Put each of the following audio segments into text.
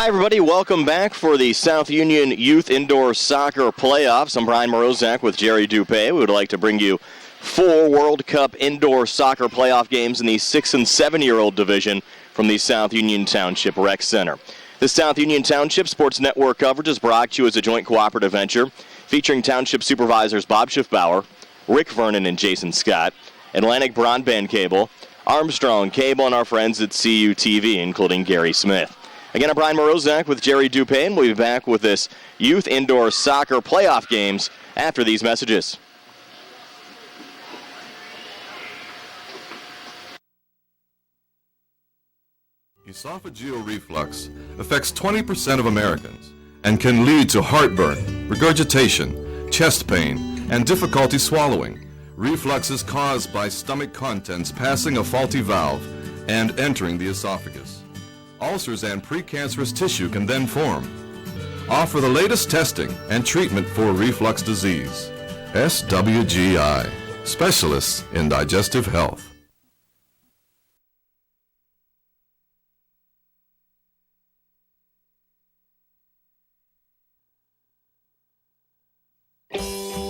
everybody. Welcome back for the South Union Youth Indoor Soccer Playoffs. I'm Brian Morozak with Jerry Dupé. We would like to bring you 4 World Cup Indoor Soccer Playoff games in the 6- and 7-year-old division from the South Union Township Rec Center. The South Union Township Sports Network coverage is brought to you as a joint cooperative venture featuring Township Supervisors Bob Schiffbauer, Rick Vernon, and Jason Scott, Atlantic Broadband Cable, Armstrong Cable, and our friends at CUTV, including Gary Smith. Again, I'm Brian Morozak with Jerry Dupé, and we'll be back with this Youth Indoor Soccer Playoff games after these messages. Esophageal reflux affects 20% of Americans and can lead to heartburn, regurgitation, chest pain, and difficulty swallowing. Reflux is caused by stomach contents passing a faulty valve and entering the esophagus. Ulcers and precancerous tissue can then form. Offer the latest testing and treatment for reflux disease. SWGI, specialists in digestive health.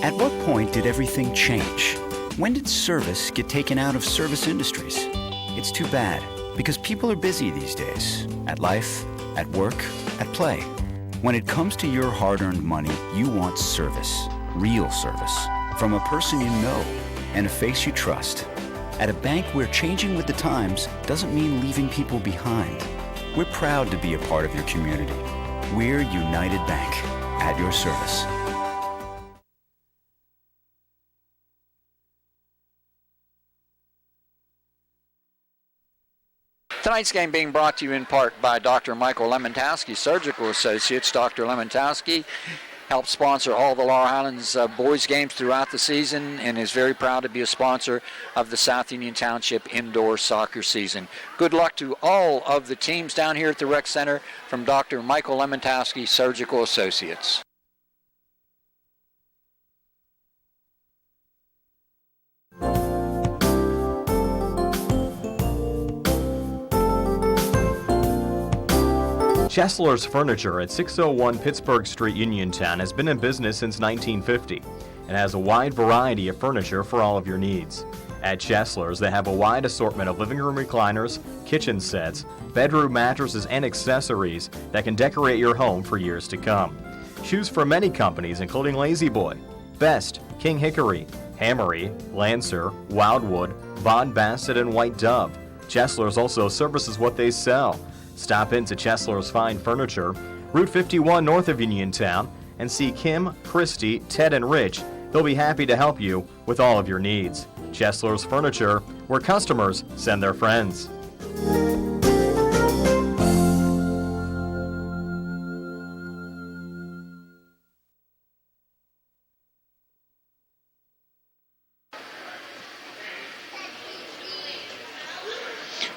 At what point did everything change? When did service get taken out of service industries? It's too bad, because people are busy these days. At life, at work, at play. When it comes to your hard-earned money, you want service. Real service. From a person you know and a face you trust. At a bank where changing with the times doesn't mean leaving people behind. We're proud to be a part of your community. We're United Bank, at your service. Tonight's game being brought to you in part by Dr. Michael Lemontowski, Surgical Associates. Dr. Lemontowski helps sponsor all the Laurel Highlands boys games throughout the season and is very proud to be a sponsor of the South Union Township indoor soccer season. Good luck to all of the teams down here at the Rec Center from Dr. Michael Lemontowski, Surgical Associates. Chesler's Furniture at 601 Pittsburgh Street, Uniontown has been in business since 1950 and has a wide variety of furniture for all of your needs. At Chesler's, they have a wide assortment of living room recliners, kitchen sets, bedroom mattresses, and accessories that can decorate your home for years to come. Choose from many companies including Lazy Boy, Best, King Hickory, Hammery, Lancer, Wildwood, Von Bassett, and White Dove. Chesler's also services what they sell. Stop into Chesler's Fine Furniture, Route 51 north of Uniontown, and see Kim, Christy, Ted, and Rich. They'll be happy to help you with all of your needs. Chesler's Furniture, where customers send their friends.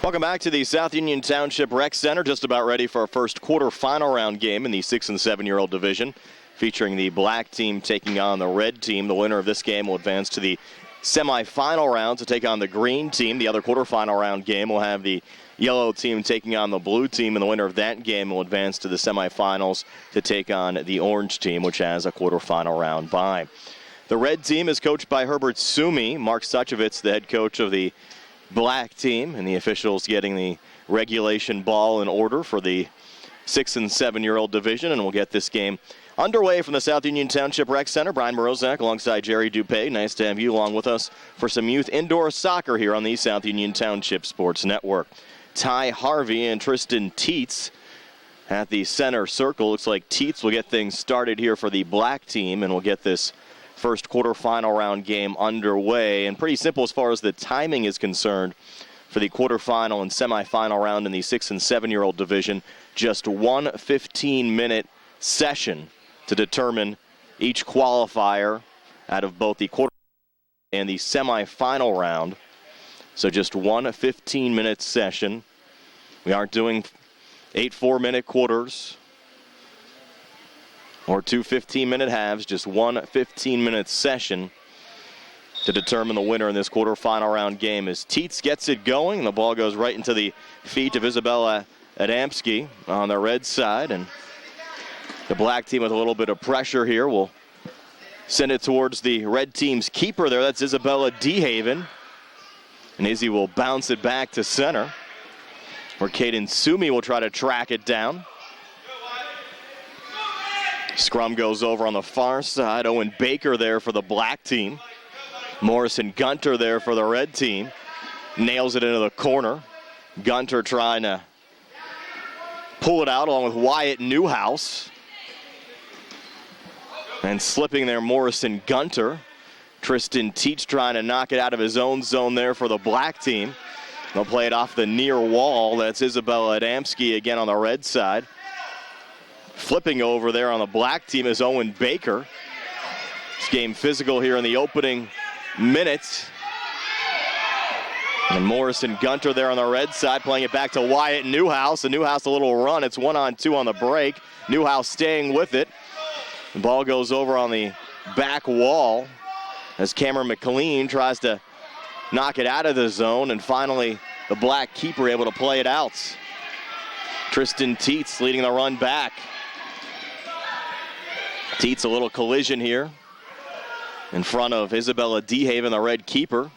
Welcome back to the South Union Township Rec Center. Just about ready for our first quarterfinal round game in the 6- and 7-year-old division, featuring the black team taking on the red team. The winner of this game will advance to the semifinal round to take on the green team. The other quarterfinal round game will have the yellow team taking on the blue team, and the winner of that game will advance to the semifinals to take on the orange team, which has a quarterfinal round bye. The red team is coached by Herbert Sumi. Mark Suchovitz, the head coach of the black team, and the officials getting the regulation ball in order for the 6- and 7-year-old division, and we'll get this game underway from the South Union Township Rec Center. Brian Morozak alongside Jerry Dupé. Nice to have you along with us for some youth indoor soccer here on the South Union Township Sports Network. Ty Harvey and Tristan Teets at the center circle. Looks like Teets will get things started here for the black team, and we'll get this first quarterfinal round game underway. And pretty simple as far as the timing is concerned for the quarterfinal and semifinal round in the 6- and 7-year-old division. Just one 15-minute session to determine each qualifier out of both the quarter and the semifinal round. So just one 15-minute session. We aren't doing 8 4-minute quarters or 2 15-minute halves, just one 15-minute session to determine the winner in this quarterfinal round game. As Teets gets it going, the ball goes right into the feet of Isabella Adamski on the red side, and the black team with a little bit of pressure here will send it towards the red team's keeper there. That's Isabella DeHaven. And Izzy will bounce it back to center, where Caden Sumi will try to track it down. Scrum goes over on the far side. Owen Baker there for the black team. Morrison Gunter there for the red team. Nails it into the corner. Gunter trying to pull it out along with Wyatt Newhouse. And slipping there, Morrison Gunter. Tristan Teach trying to knock it out of his own zone there for the black team. They'll play it off the near wall. That's Isabella Adamski again on the red side. Flipping over there on the black team is Owen Baker. This game physical here in the opening minutes. And Morrison Gunter there on the red side, playing it back to Wyatt Newhouse. And Newhouse a little run. It's 1-on-2 on the break. Newhouse staying with it. The ball goes over on the back wall as Cameron McLean tries to knock it out of the zone, and finally the black keeper able to play it out. Tristan Teets leading the run back. Teets a little collision here in front of Isabella DeHaven, the red keeper.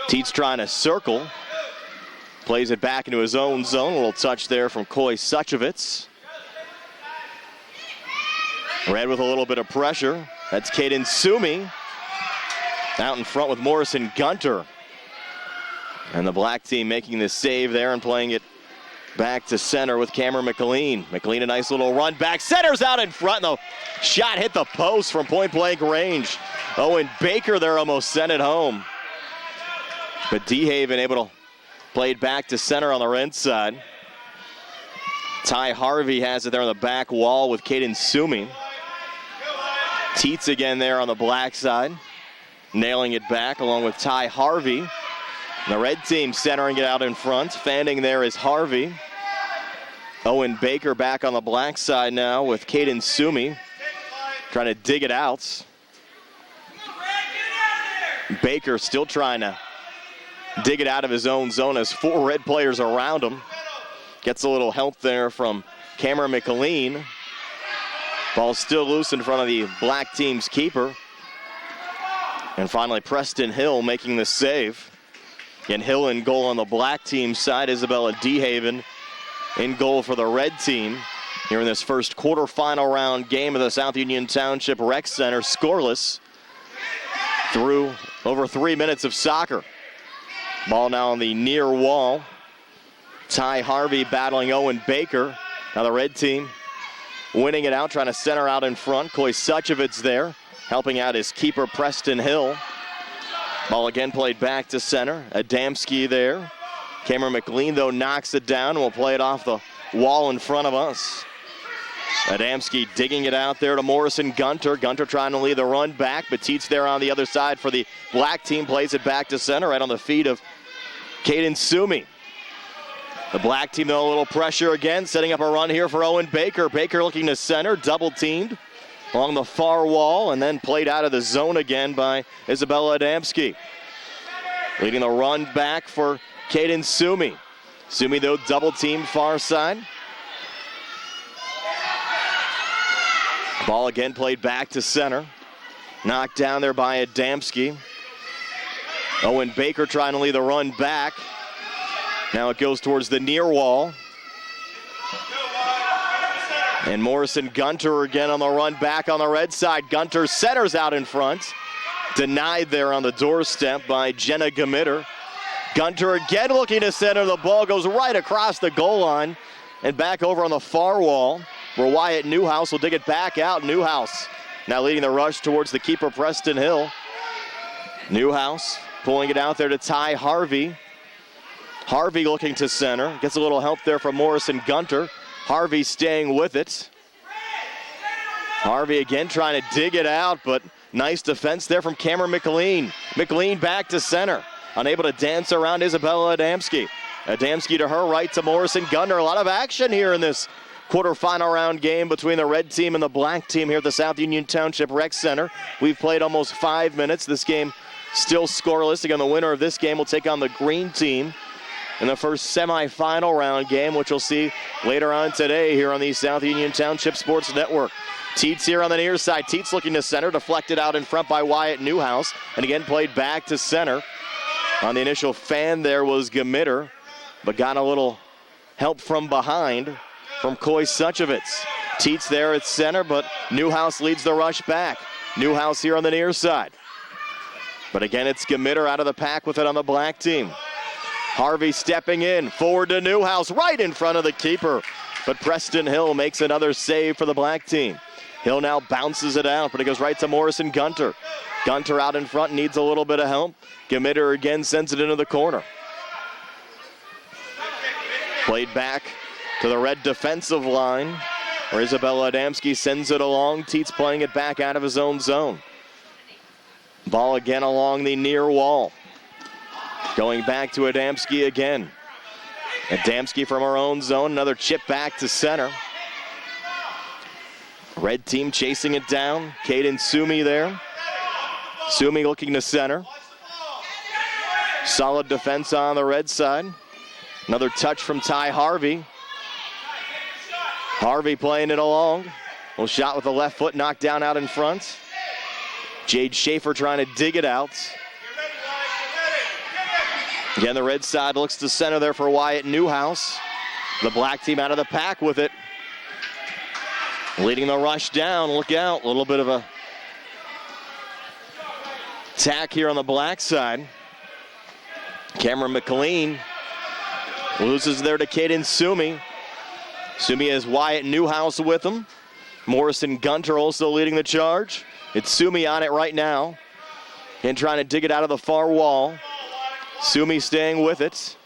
Teets trying to circle, plays it back into his own zone. A little touch there from Coy Suchovitz. Red with a little bit of pressure. That's Caden Sumi out in front with Morrison Gunter. And the black team making the save there and playing it back to center with Cameron McLean. McLean a nice little run back. Center's out in front. And the shot hit the post from point-blank range. Owen Baker there almost sent it home. But DeHaven able to play it back to center on the red side. Ty Harvey has it there on the back wall with Caden Sumi. Teets again there on the black side, nailing it back along with Ty Harvey. The red team centering it out in front. Fanning there is Harvey. Owen Baker back on the black side now with Caden Sumi trying to dig it out. Baker still trying to dig it out of his own zone as 4 red players around him. Gets a little help there from Cameron McLean. Ball still loose in front of the black team's keeper. And finally, Preston Hill making the save. And Hill in goal on the black team side. Isabella DeHaven in goal for the red team here in this first quarterfinal round game of the South Union Township Rec Center. Scoreless through over 3 minutes of soccer. Ball now on the near wall. Ty Harvey battling Owen Baker. Now the red team winning it out, trying to center out in front. Coy Suchovitz there, helping out his keeper, Preston Hill. Ball again played back to center. Adamski there. Cameron McLean, though, knocks it down. We'll play it off the wall in front of us. Adamski digging it out there to Morrison Gunter. Gunter trying to lead the run back, but Teets there on the other side for the black team. Plays it back to center, right on the feet of Caden Sumi. The black team, though, a little pressure again, setting up a run here for Owen Baker. Baker looking to center, double teamed along the far wall, and then played out of the zone again by Isabella Adamski. Leading the run back for Caden Sumi. Sumi, though, double teamed far side. Ball again played back to center. Knocked down there by Adamski. Owen Baker trying to lead the run back. Now it goes towards the near wall. And Morrison Gunter again on the run back on the red side. Gunter centers out in front. Denied there on the doorstep by Jenna Gamitter. Gunter again looking to center. The ball goes right across the goal line and back over on the far wall, where Wyatt Newhouse will dig it back out. Newhouse now leading the rush towards the keeper, Preston Hill. Newhouse pulling it out there to Ty Harvey. Harvey looking to center. Gets a little help there from Morrison Gunter. Harvey staying with it. Harvey again trying to dig it out, but nice defense there from Cameron McLean. McLean back to center. Unable to dance around Isabella Adamski. Adamski to her right to Morrison Gunter. A lot of action here in this quarterfinal round game between the red team and the black team here at the South Union Township Rec Center. We've played almost 5 minutes. This game still scoreless. Again, the winner of this game will take on the green team in the first semifinal round game, which we'll see later on today here on the South Union Township Sports Network. Teets here on the near side. Teets looking to center, deflected out in front by Wyatt Newhouse, and again played back to center. On the initial fan there was Gamitter, but got a little help from behind from Koy Suchovitz. Teets there at center, but Newhouse leads the rush back. Newhouse here on the near side. But again, it's Gamitter out of the pack with it on the black team. Harvey stepping in, forward to Newhouse, right in front of the keeper. But Preston Hill makes another save for the black team. Hill now bounces it out, but it goes right to Morrison Gunter. Gunter out in front, needs a little bit of help. Gamitter again sends it into the corner. Played back to the red defensive line, where Isabella Adamski sends it along. Teets playing it back out of his own zone. Ball again along the near wall. Going back to Adamski again. Adamski from her own zone, another chip back to center. Red team chasing it down. Caden Sumi there. Sumi looking to center. Solid defense on the red side. Another touch from Ty Harvey. Harvey playing it along. Little shot with the left foot, knocked down out in front. Jade Schaefer trying to dig it out. Again, the red side looks to center there for Wyatt Newhouse. The black team out of the pack with it. Leading the rush down, look out. A little bit of a attack here on the black side. Cameron McLean loses there to Caden Sumi. Sumi has Wyatt Newhouse with him. Morrison Gunter also leading the charge. It's Sumi on it right now. And trying to dig it out of the far wall. Sumi staying with it.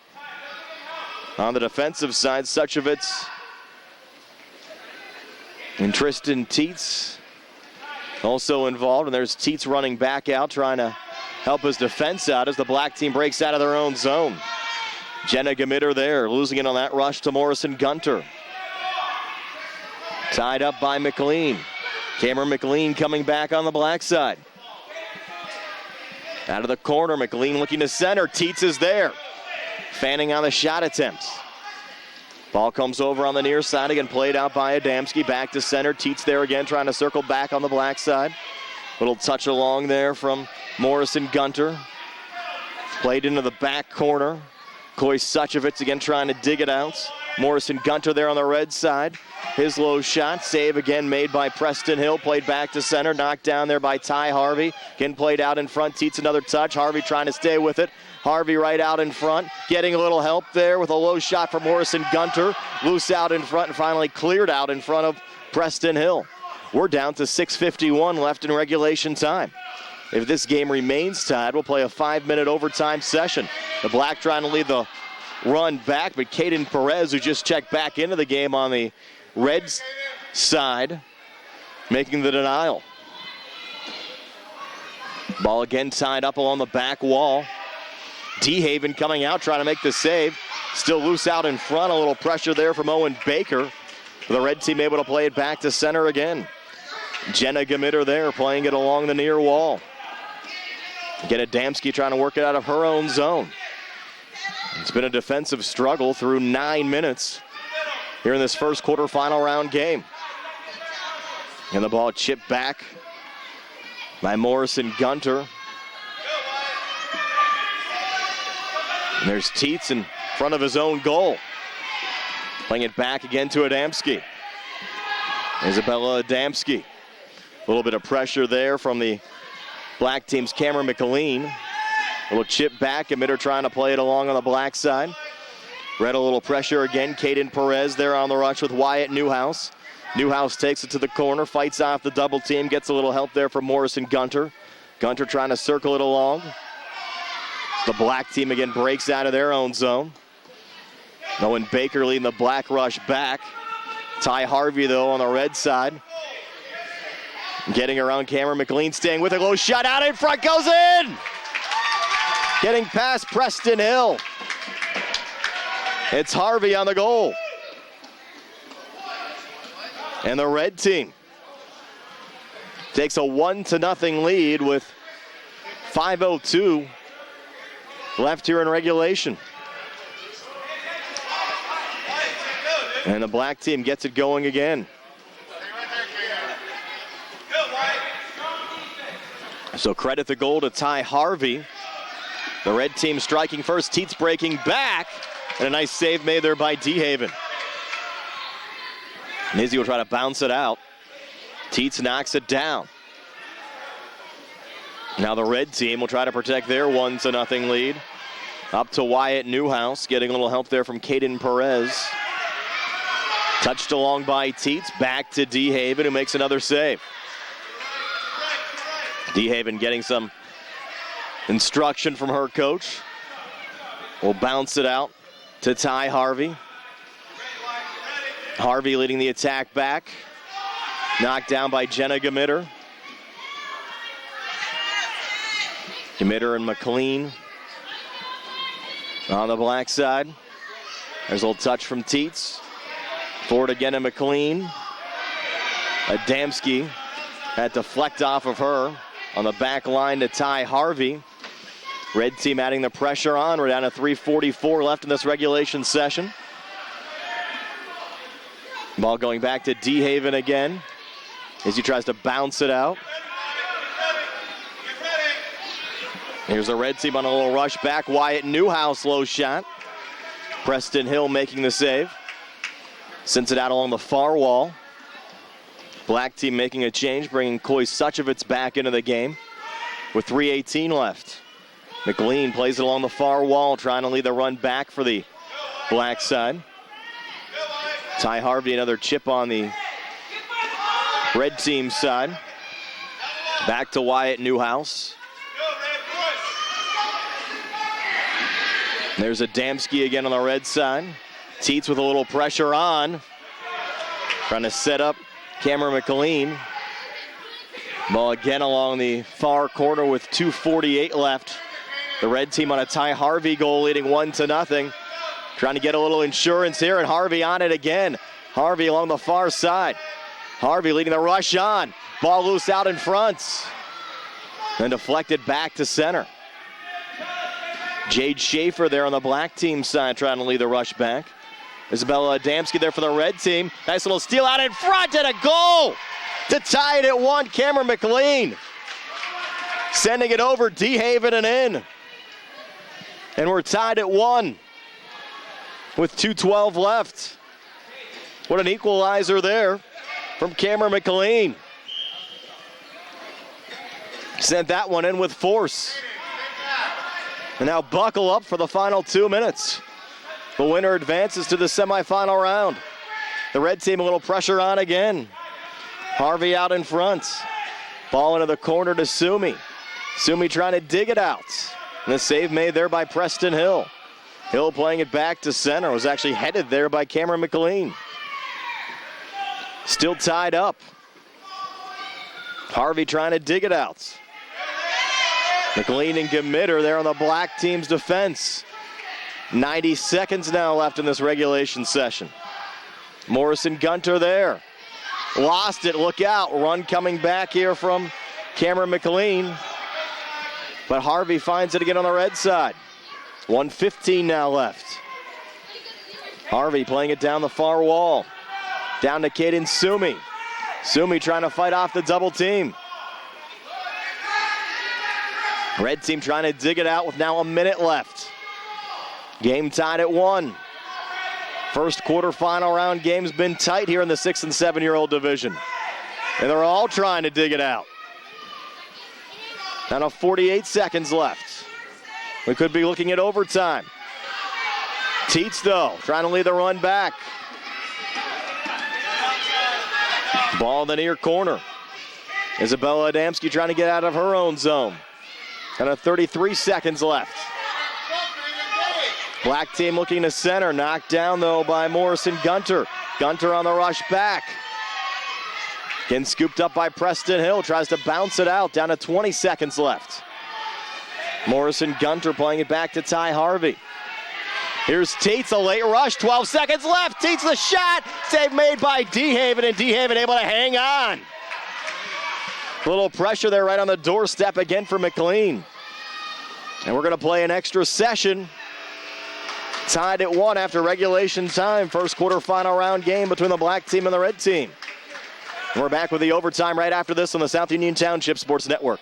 On the defensive side, Suchovitz and Tristan Teets also involved. And there's Teets running back out, trying to help his defense out as the black team breaks out of their own zone. Jenna Gamitter there, losing it on that rush to Morrison Gunter. Tied up by McLean. Cameron McLean coming back on the black side. Out of the corner, McLean looking to center. Teets is there. Fanning on the shot attempts. Ball comes over on the near side, again played out by Adamski. Back to center. Teets there again, trying to circle back on the black side. Little touch along there from Morrison Gunter. Played into the back corner. Koy Suchovitz again trying to dig it out. Morrison Gunter there on the red side. His low shot, save again made by Preston Hill. Played back to center, knocked down there by Ty Harvey. Again played out in front, Teets another touch. Harvey trying to stay with it. Harvey right out in front, getting a little help there with a low shot from Morrison Gunter. Loose out in front and finally cleared out in front of Preston Hill. We're down to 6:51 left in regulation time. If this game remains tied, we'll play a 5-minute overtime session. The Black trying to lead the run back, but Caden Perez, who just checked back into the game on the Reds side, making the denial. Ball again tied up along the back wall. DeHaven coming out, trying to make the save. Still loose out in front, a little pressure there from Owen Baker. The red team able to play it back to center again. Jenna Gamitter there, playing it along the near wall. Again, Adamski trying to work it out of her own zone. It's been a defensive struggle through 9 minutes here in this first quarterfinal round game. And the ball chipped back by Morrison Gunter. And there's Teets in front of his own goal. Playing it back again to Adamski. Isabella Adamski. A little bit of pressure there from the black team's Cameron McLean. A little chip back, Emitter trying to play it along on the black side. Red a little pressure again. Caden Perez there on the rush with Wyatt Newhouse. Newhouse takes it to the corner, fights off the double team, gets a little help there from Morrison Gunter. Gunter trying to circle it along. The black team again breaks out of their own zone. Owen Baker leading the black rush back. Ty Harvey, though, on the red side. Getting around Cameron McLean, staying with a low shot out in front, goes in! Getting past Preston Hill. It's Harvey on the goal. And the red team takes a 1-0 lead with 5:02 left here in regulation. And the black team gets it going again. So credit the goal to Ty Harvey. The red team striking first. Teets breaking back. And a nice save made there by DeHaven. Nizzi will try to bounce it out. Teets knocks it down. Now the red team will try to protect their 1-0 lead. Up to Wyatt Newhouse, getting a little help there from Caden Perez. Touched along by Teets, back to DeHaven, who makes another save. DeHaven getting some instruction from her coach. Will bounce it out to Ty Harvey. Harvey leading the attack back. Knocked down by Jenna Gamitter. Gamitter and McLean on the black side. There's a little touch from Teets. Forward again to McLean. Adamski had to deflect off of her. On the back line to Ty Harvey. Red team adding the pressure on. We're down to 3:44 left in this regulation session. Ball going back to DeHaven again as he tries to bounce it out. Here's the red team on a little rush back. Wyatt Newhouse, low shot. Preston Hill making the save. Sends it out along the far wall. Black team making a change, bringing Coy Suchovitz back into the game with 3:18 left. McLean plays it along the far wall, trying to lead the run back for the black side. Ty Harvey, another chip on the red team side. Back to Wyatt Newhouse. There's Adamski again on the red side. Teets with a little pressure on. Trying to set up Cameron McLean. Ball again along the far corner with 2:48 left. The red team on a Ty Harvey goal, leading 1-0. Trying to get a little insurance here, and Harvey on it again. Harvey along the far side. Harvey leading the rush on. Ball loose out in front. Then deflected back to center. Jade Schaefer there on the black team side trying to lead the rush back. Isabella Adamski there for the red team. Nice little steal out in front and a goal to tie it at 1. Cameron McLean sending it over DeHaven and in. And we're tied at 1 with 2:12 left. What an equalizer there from Cameron McLean. Sent that one in with force. And now buckle up for the final 2 minutes. The winner advances to the semifinal round. The red team a little pressure on again. Harvey out in front. Ball into the corner to Sumi. Sumi trying to dig it out. And the save made there by Preston Hill. Hill playing it back to center. Was actually headed there by Cameron McLean. Still tied up. Harvey trying to dig it out. McLean and Gamitter there on the black team's defense. 90 seconds now left in this regulation session. Morrison Gunter there. Lost it, look out. Run coming back here from Cameron McLean. But Harvey finds it again on the red side. 1:15 now left. Harvey playing it down the far wall. Down to Caden Sumi. Sumi trying to fight off the double team. Red team trying to dig it out with now a minute left. Game tied at 1. First quarterfinal round game's been tight here in the 6 and 7-year-old division. And they're all trying to dig it out. Down to 48 seconds left. We could be looking at overtime. Teets, though, trying to lead the run back. Ball in the near corner. Isabella Adamski trying to get out of her own zone. And 33 seconds left. Black team looking to center. Knocked down, though, by Morrison Gunter. Gunter on the rush back. Getting scooped up by Preston Hill. Tries to bounce it out. Down to 20 seconds left. Morrison Gunter playing it back to Ty Harvey. Here's Teets, a late rush. 12 seconds left. Teets the shot. Save made by DeHaven, and DeHaven able to hang on. A little pressure there right on the doorstep again for McLean. And we're going to play an extra session. Tied at 1 after regulation time. First quarter final round game between the black team and the red team. We're back with the overtime right after this on the South Union Township Sports Network.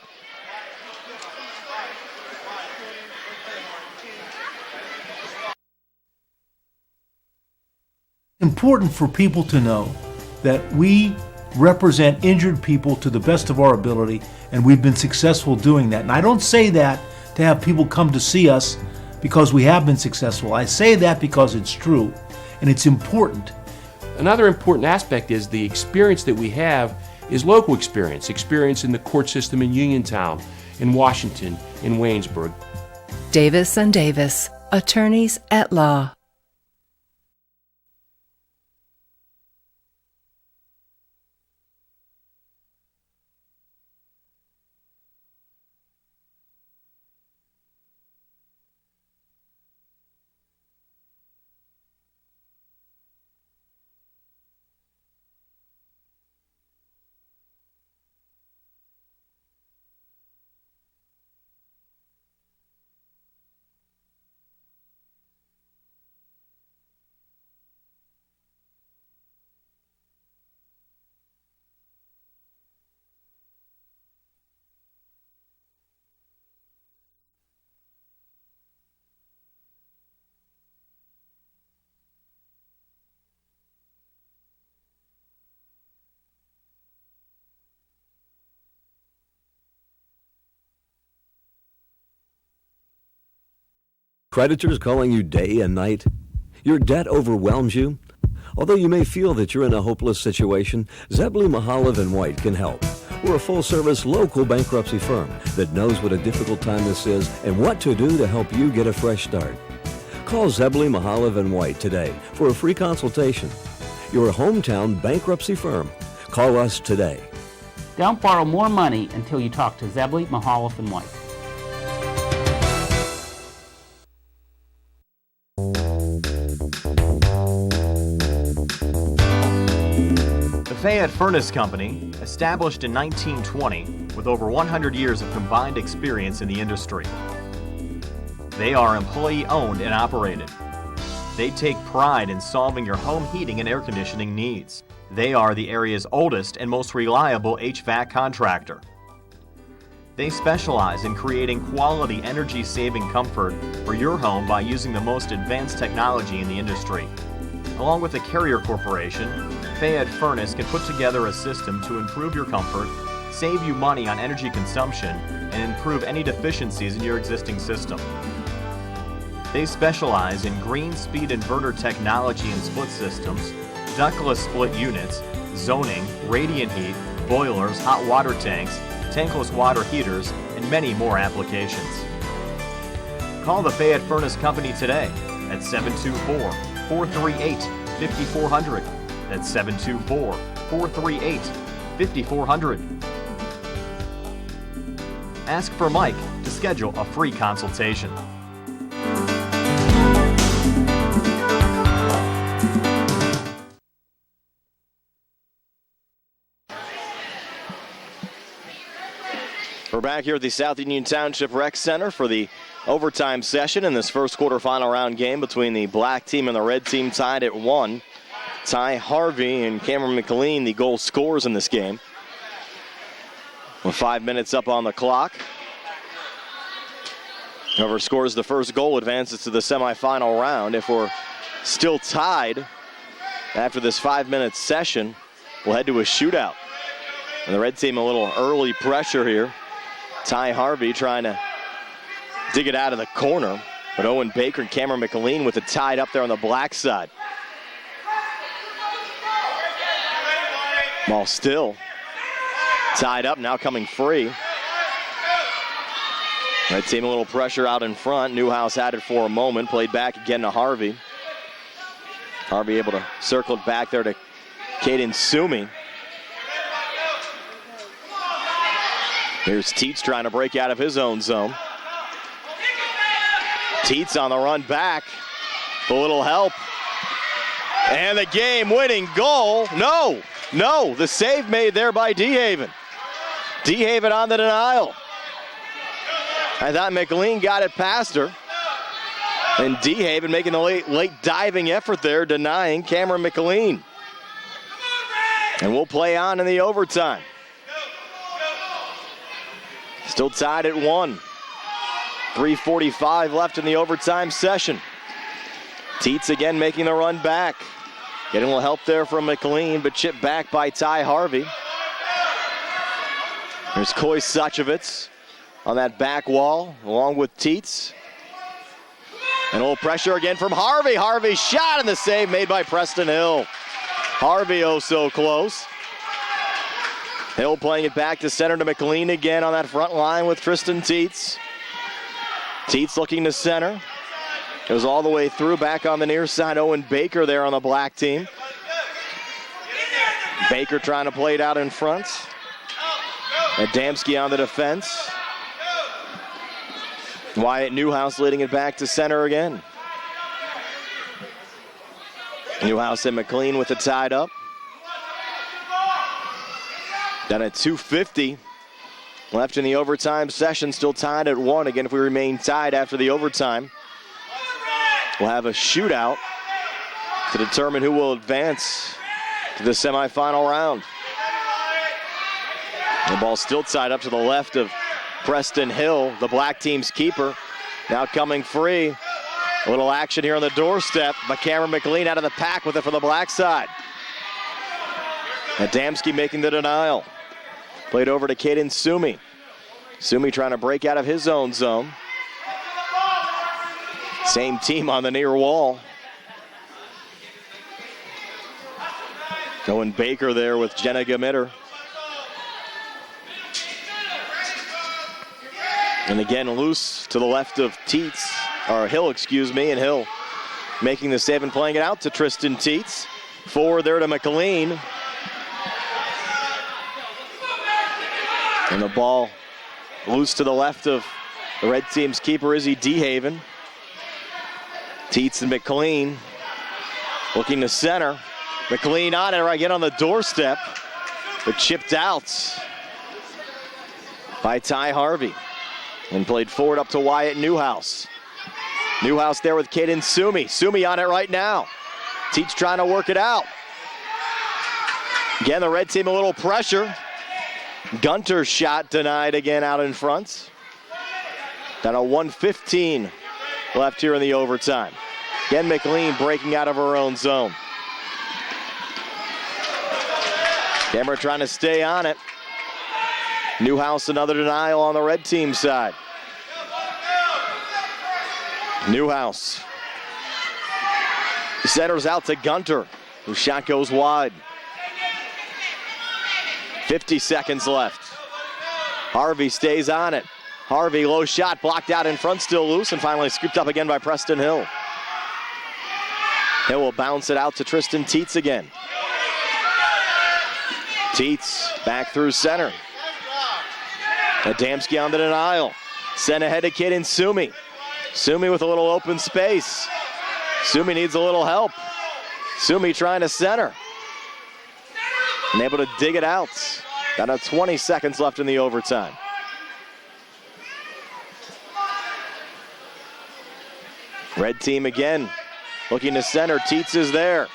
Important for people to know that we represent injured people to the best of our ability, and we've been successful doing that. And I don't say that to have people come to see us because we have been successful. I say that because it's true, and it's important. Another important aspect is the experience that we have is local experience in the court system in Uniontown, in Washington, in Waynesburg. Davis & Davis, attorneys at law. Creditors calling you day and night? Your debt overwhelms you? Although you may feel that you're in a hopeless situation, Zebley, Mahalev & White can help. We're a full-service local bankruptcy firm that knows what a difficult time this is and what to do to help you get a fresh start. Call Zebley, Mahalev & White today for a free consultation. Your hometown bankruptcy firm. Call us today. Don't borrow more money until you talk to Zebley, Mahalev & White. The Fayette Furnace Company, established in 1920 with over 100 years of combined experience in the industry. They are employee-owned and operated. They take pride in solving your home heating and air conditioning needs. They are the area's oldest and most reliable HVAC contractor. They specialize in creating quality energy-saving comfort for your home by using the most advanced technology in the industry. Along with the Carrier Corporation, Fayette Furnace can put together a system to improve your comfort, save you money on energy consumption, and improve any deficiencies in your existing system. They specialize in green speed inverter technology and split systems, ductless split units, zoning, radiant heat, boilers, hot water tanks, tankless water heaters, and many more applications. Call the Fayette Furnace Company today at 724-438-5400. That's 724-438-5400. Ask for Mike to schedule a free consultation. We're back here at the South Union Township Rec Center for the overtime session in this first quarterfinal round game between the black team and the red team, tied at 1. Ty Harvey and Cameron McLean, the goal scorers in this game. With 5 minutes up on the clock. Whoever scores the first goal advances to the semifinal round. If we're still tied after this 5-minute session, we'll head to a shootout. And the red team a little early pressure here. Ty Harvey trying to dig it out of the corner. But Owen Baker and Cameron McLean with it tied up there on the black side. Ball still tied up, now coming free. Red team a little pressure out in front. Newhouse had it for a moment, played back again to Harvey. Harvey able to circle it back there to Caden Sumi. Here's Teets trying to break out of his own zone. Teets on the run back. A little help. And the game-winning goal. No, the save made there by DeHaven. DeHaven on the denial. I thought McLean got it past her. And DeHaven making the late diving effort there, denying Cameron McLean. And we'll play on in the overtime. Still tied at 1. 3:45 left in the overtime session. Teets again making the run back. Getting a little help there from McLean, but chipped back by Ty Harvey. There's Koy Suchovitz on that back wall, along with Teets. And a little pressure again from Harvey. Harvey's shot and the save made by Preston Hill. Harvey oh so close. Hill playing it back to center to McLean again on that front line with Tristan Teets. Teets looking to center. Goes all the way through, back on the near side. Owen Baker there on the black team. Baker trying to play it out in front. Adamski on the defense. Wyatt Newhouse leading it back to center again. Newhouse and McLean with it tied up. Down at 2:50 left in the overtime session, still tied at 1. Again, if we remain tied after the overtime, we'll have a shootout to determine who will advance to the semifinal round. The ball still tied up to the left of Preston Hill, the black team's keeper. Now coming free. A little action here on the doorstep, but Cameron McLean out of the pack with it for the black side. Adamski making the denial. Played over to Caden Sumi. Sumi trying to break out of his own zone. Same team on the near wall. Owen Baker there with Jenna Gamitter. And again, loose to the left of Teets, or Hill, excuse me, and Hill making the save and playing it out to Tristan Teets. Forward there to McLean. And the ball loose to the left of the red team's keeper, Izzy DeHaven. Teets and McLean looking to center. McLean on it right again on the doorstep, but chipped out by Ty Harvey. And played forward up to Wyatt Newhouse. Newhouse there with Caden Sumi. Sumi on it right now. Teets trying to work it out. Again, the red team a little pressure. Gunter's shot denied again out in front. Down a 1:15 left here in the overtime. Again, McLean breaking out of her own zone. Cameron trying to stay on it. Newhouse another denial on the red team side. Newhouse centers out to Gunter, whose shot goes wide. 50 seconds left. Harvey stays on it. Harvey, low shot, blocked out in front, still loose, and finally scooped up again by Preston Hill. Hill will bounce it out to Tristan Teets again. Teets back through center. Adamski on the denial. Sent ahead to Caden Sumi. Sumi with a little open space. Sumi needs a little help. Sumi trying to center. And able to dig it out. Down to 20 seconds left in the overtime. Red team again looking to center. Teets is there.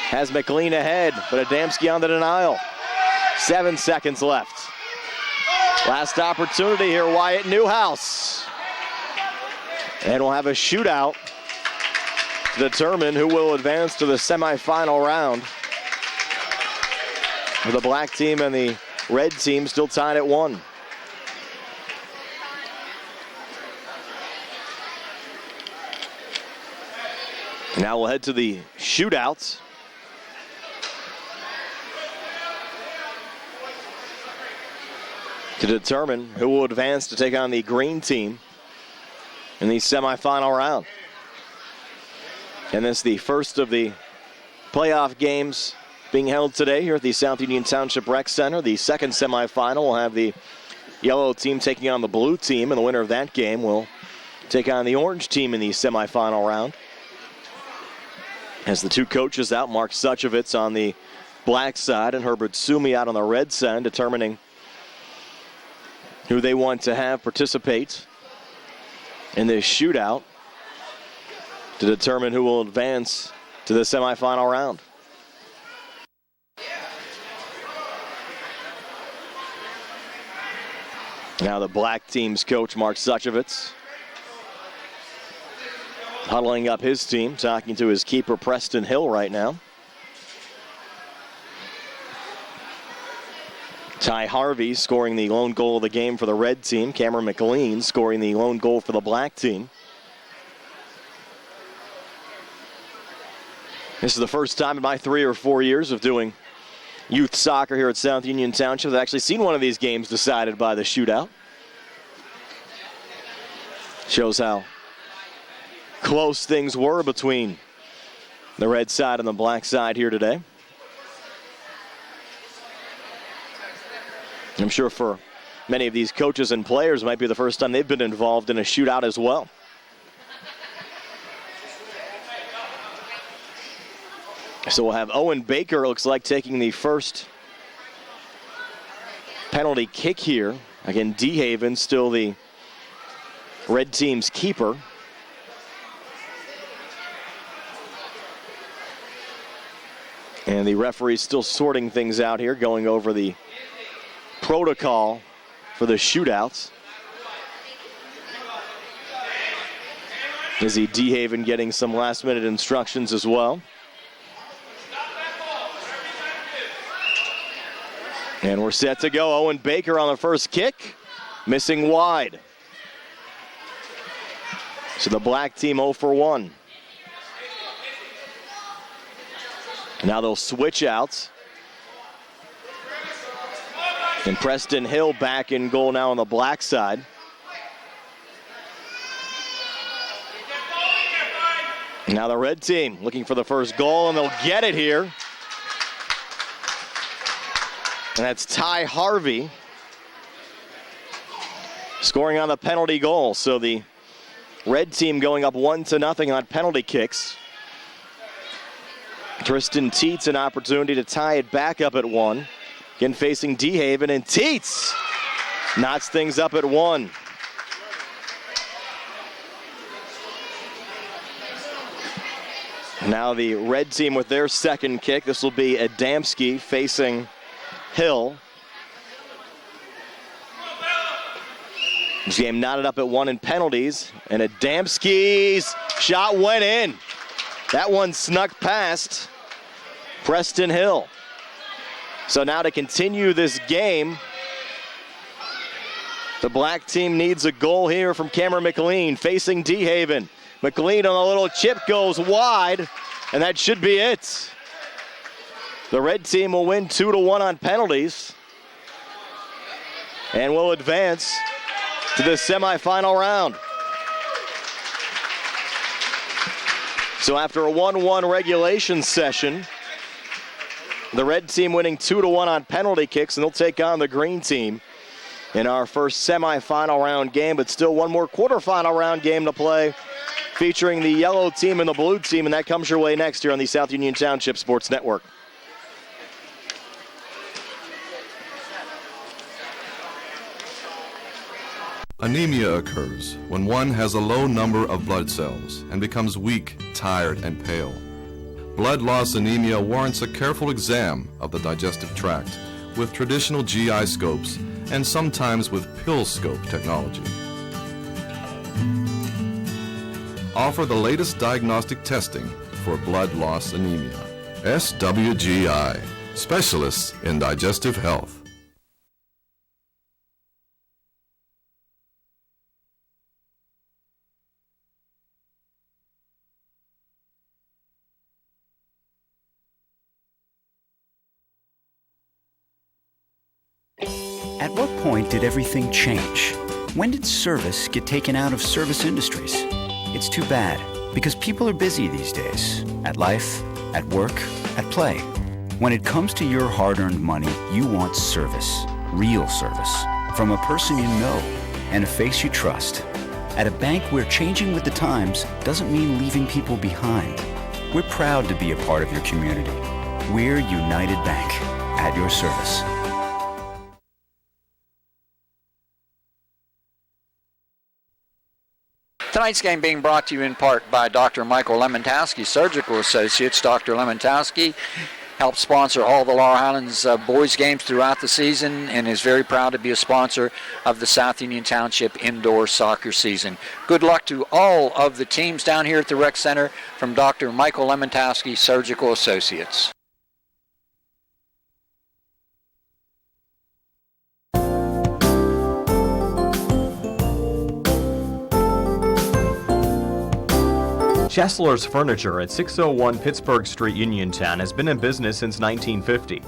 Has McLean ahead, but Adamski on the denial. 7 seconds left. Last opportunity here, Wyatt Newhouse. And we'll have a shootout to determine who will advance to the semifinal round. With the black team and the red team still tied at 1. Now we'll head to the shootouts. To determine who will advance to take on the green team in the semifinal round. And this is the first of the playoff games being held today here at the South Union Township Rec Center. The second semifinal will have the yellow team taking on the blue team, and the winner of that game will take on the orange team in the semifinal round. As the two coaches out, Mark Suchovitz on the black side and Herbert Sumi out on the red side, determining who they want to have participate in this shootout. to determine who will advance to the semifinal round. Now the black team's coach, Mark Suchovitz, huddling up his team, talking to his keeper, Preston Hill, right now. Ty Harvey scoring the lone goal of the game for the red team. Cameron McLean scoring the lone goal for the black team. This is the first time in my 3 or 4 years of doing youth soccer here at South Union Township I've actually seen one of these games decided by the shootout. Shows how close things were between the red side and the black side here today. I'm sure for many of these coaches and players, it might be the first time they've been involved in a shootout as well. So we'll have Owen Baker, looks like, taking the first penalty kick here. Again, DeHaven still the red team's keeper. And the referee's still sorting things out here, going over the protocol for the shootouts. Izzy DeHaven getting some last-minute instructions as well. And we're set to go. Owen Baker on the first kick, missing wide. So the black team 0 for 1. Now they'll switch out. And Preston Hill back in goal now on the black side. Now the red team looking for the first goal, and they'll get it here. And that's Ty Harvey scoring on the penalty goal. So the red team going up 1-0 on penalty kicks. Tristan Teets an opportunity to tie it back up at 1. Again facing DeHaven, and Teets knots things up at 1. Now the red team with their second kick. This will be Adamski facing Hill. This game knotted up at 1 in penalties, and Adamski's shot went in. That one snuck past Preston Hill. So now to continue this game, the black team needs a goal here from Cameron McLean facing DeHaven. McLean on a little chip goes wide, and that should be it. The red team will win 2-1 on penalties and will advance to the semifinal round. So after a 1-1 regulation session, the red team winning 2-1 on penalty kicks, and they'll take on the green team in our first semifinal round game, but still one more quarterfinal round game to play featuring the yellow team and the blue team, and that comes your way next here on the South Union Township Sports Network. Anemia occurs when one has a low number of blood cells and becomes weak, tired, and pale. Blood loss anemia warrants a careful exam of the digestive tract with traditional GI scopes and sometimes with pill scope technology. Offer the latest diagnostic testing for blood loss anemia. SWGI, specialists in digestive health. At what point did everything change? When did service get taken out of service industries? It's too bad, because people are busy these days. At life, at work, at play. When it comes to your hard-earned money, you want service. Real service. From a person you know and a face you trust. At a bank where changing with the times doesn't mean leaving people behind. We're proud to be a part of your community. We're United Bank, at your service. Tonight's game being brought to you in part by Dr. Michael Lemontowski, Surgical Associates. Dr. Lemontowski helps sponsor all the Laurel Highlands boys games throughout the season and is very proud to be a sponsor of the South Union Township indoor soccer season. Good luck to all of the teams down here at the Rec Center from Dr. Michael Lemontowski, Surgical Associates. Chesler's Furniture at 601 Pittsburgh Street, Uniontown has been in business since 1950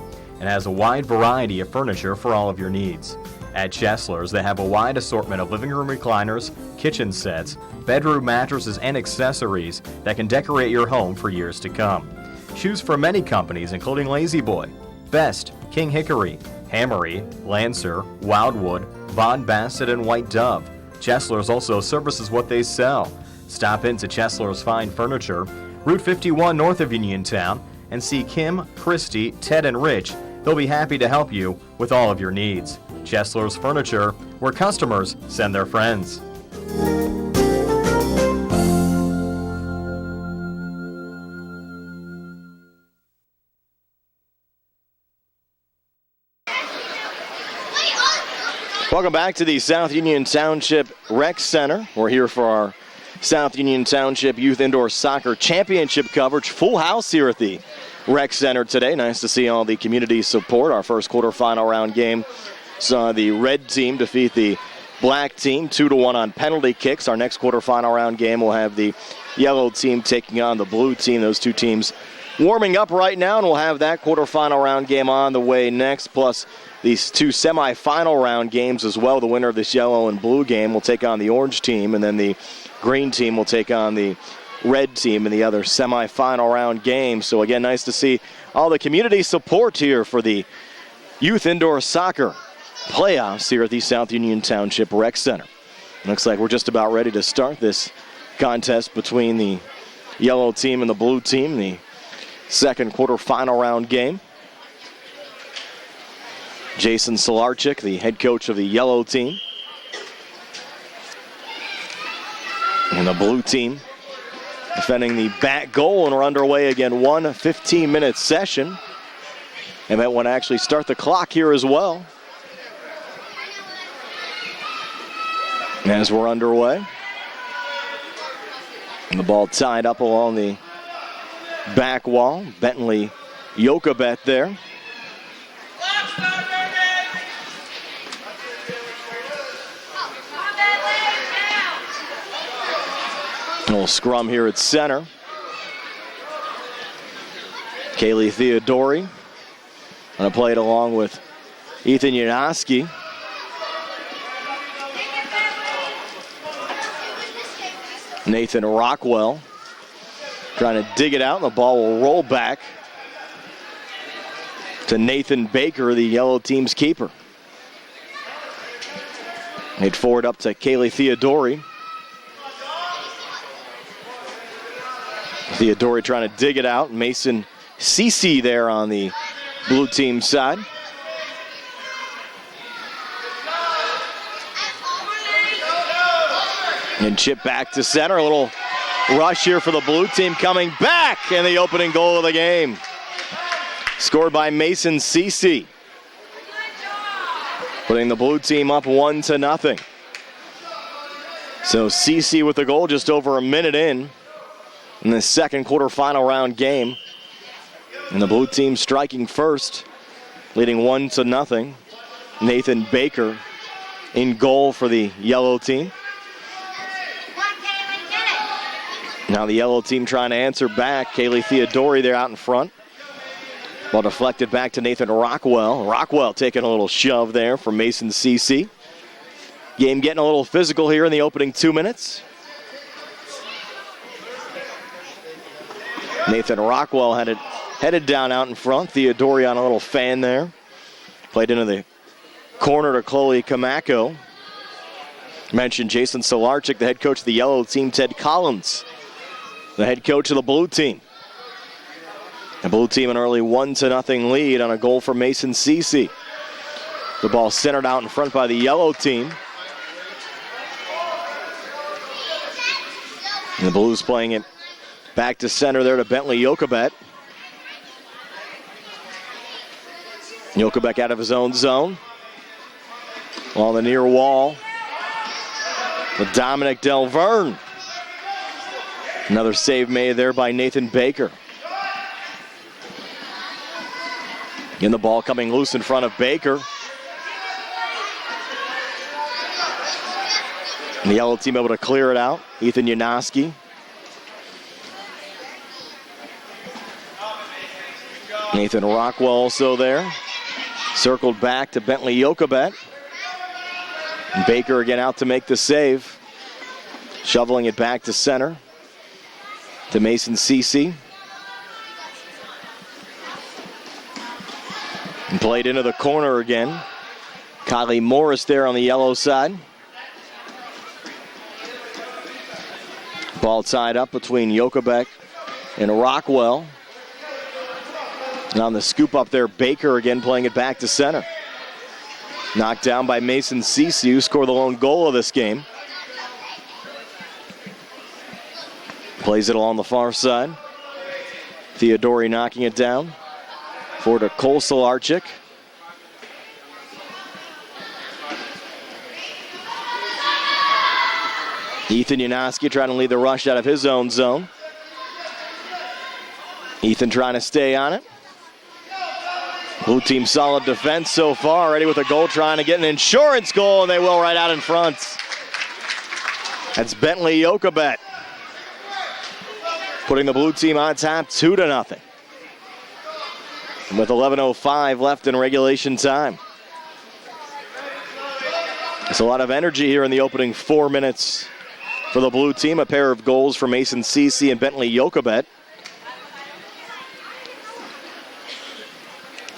and has a wide variety of furniture for all of your needs. At Chesler's, they have a wide assortment of living room recliners, kitchen sets, bedroom mattresses, and accessories that can decorate your home for years to come. Choose from many companies including Lazy Boy, Best, King Hickory, Hammery, Lancer, Wildwood, Von Bassett, and White Dove. Chesler's also services what they sell. Stop into Chesler's Fine Furniture, Route 51 north of Uniontown, and see Kim, Christy, Ted, and Rich. They'll be happy to help you with all of your needs. Chesler's Furniture, where customers send their friends. Welcome back to the South Union Township Rec Center. We're here for our South Union Township Youth Indoor Soccer Championship coverage. Full house here at the Rec Center today. Nice to see all the community support. Our first quarterfinal round game saw the red team defeat the black team 2-1 on penalty kicks. Our next quarterfinal round game will have the yellow team taking on the blue team. Those two teams warming up right now, and we'll have that quarterfinal round game on the way next, plus these two semifinal round games as well. The winner of this yellow and blue game will take on the orange team, and then the green team will take on the red team in the other semifinal round game. So again, nice to see all the community support here for the Youth Indoor Soccer playoffs here at the South Union Township Rec Center. Looks like we're just about ready to start this contest between the yellow team and the blue team, the second quarterfinal round game. Jason Solarczyk, the head coach of the yellow team. And the blue team defending the back goal, and we're underway again. 1 15-minute session. And that one actually start the clock here as well. As we're underway. And the ball tied up along the back wall. Bentley Jokabet there. A little scrum here at center. Kaylee Theodori going to play it along with Ethan Yanoski. Nathan Rockwell trying to dig it out, and the ball will roll back to Nathan Baker, the yellow team's keeper. Made forward up to Kaylee Theodori. Theodori trying to dig it out. Mason Cece there on the blue team side. And chip back to center. A little rush here for the blue team coming back. And the opening goal of the game. Scored by Mason Cece. Putting the blue team up 1-0. So Cece with the goal just over a minute in the second quarterfinal round game. And the blue team striking first, leading 1-0. Nathan Baker in goal for the yellow team. Now the yellow team trying to answer back. Kaylee Theodori there out in front. Ball deflected back to Nathan Rockwell. Rockwell taking a little shove there from Mason Cece. Game getting a little physical here in the opening 2 minutes. Nathan Rockwell headed down out in front. Theodori on a little fan there. Played into the corner to Chloe Kamako. Mentioned Jason Solarczyk, the head coach of the yellow team. Ted Collins, the head coach of the blue team. The blue team an early 1-0 lead on a goal for Mason Cece. The ball centered out in front by the yellow team. And the Blues playing it back to center there to Bentley Jochebed. Jochebed out of his own zone. On the near wall with Dominic Delverne. Another save made there by Nathan Baker. And the ball coming loose in front of Baker. And the yellow team able to clear it out. Ethan Yanoski. Nathan Rockwell also there. Circled back to Bentley Jochebed. And Baker again out to make the save. Shoveling it back to center to Mason Cece. And played into the corner again. Kylie Morris there on the yellow side. Ball tied up between Jochebed and Rockwell. And on the scoop up there, Baker again playing it back to center. Knocked down by Mason Cece, who scored the lone goal of this game. Plays it along the far side. Theodori knocking it down. Forward to Cole Solarczyk. Ethan Yanoski trying to lead the rush out of his own zone. Ethan trying to stay on it. Blue team solid defense so far, ready with a goal, trying to get an insurance goal, and they will right out in front. That's Bentley Jochebed, putting the blue team on top 2-0. And with 11:05 left in regulation time. There's a lot of energy here in the opening 4 minutes for the blue team. A pair of goals for Mason Cece and Bentley Jochebed.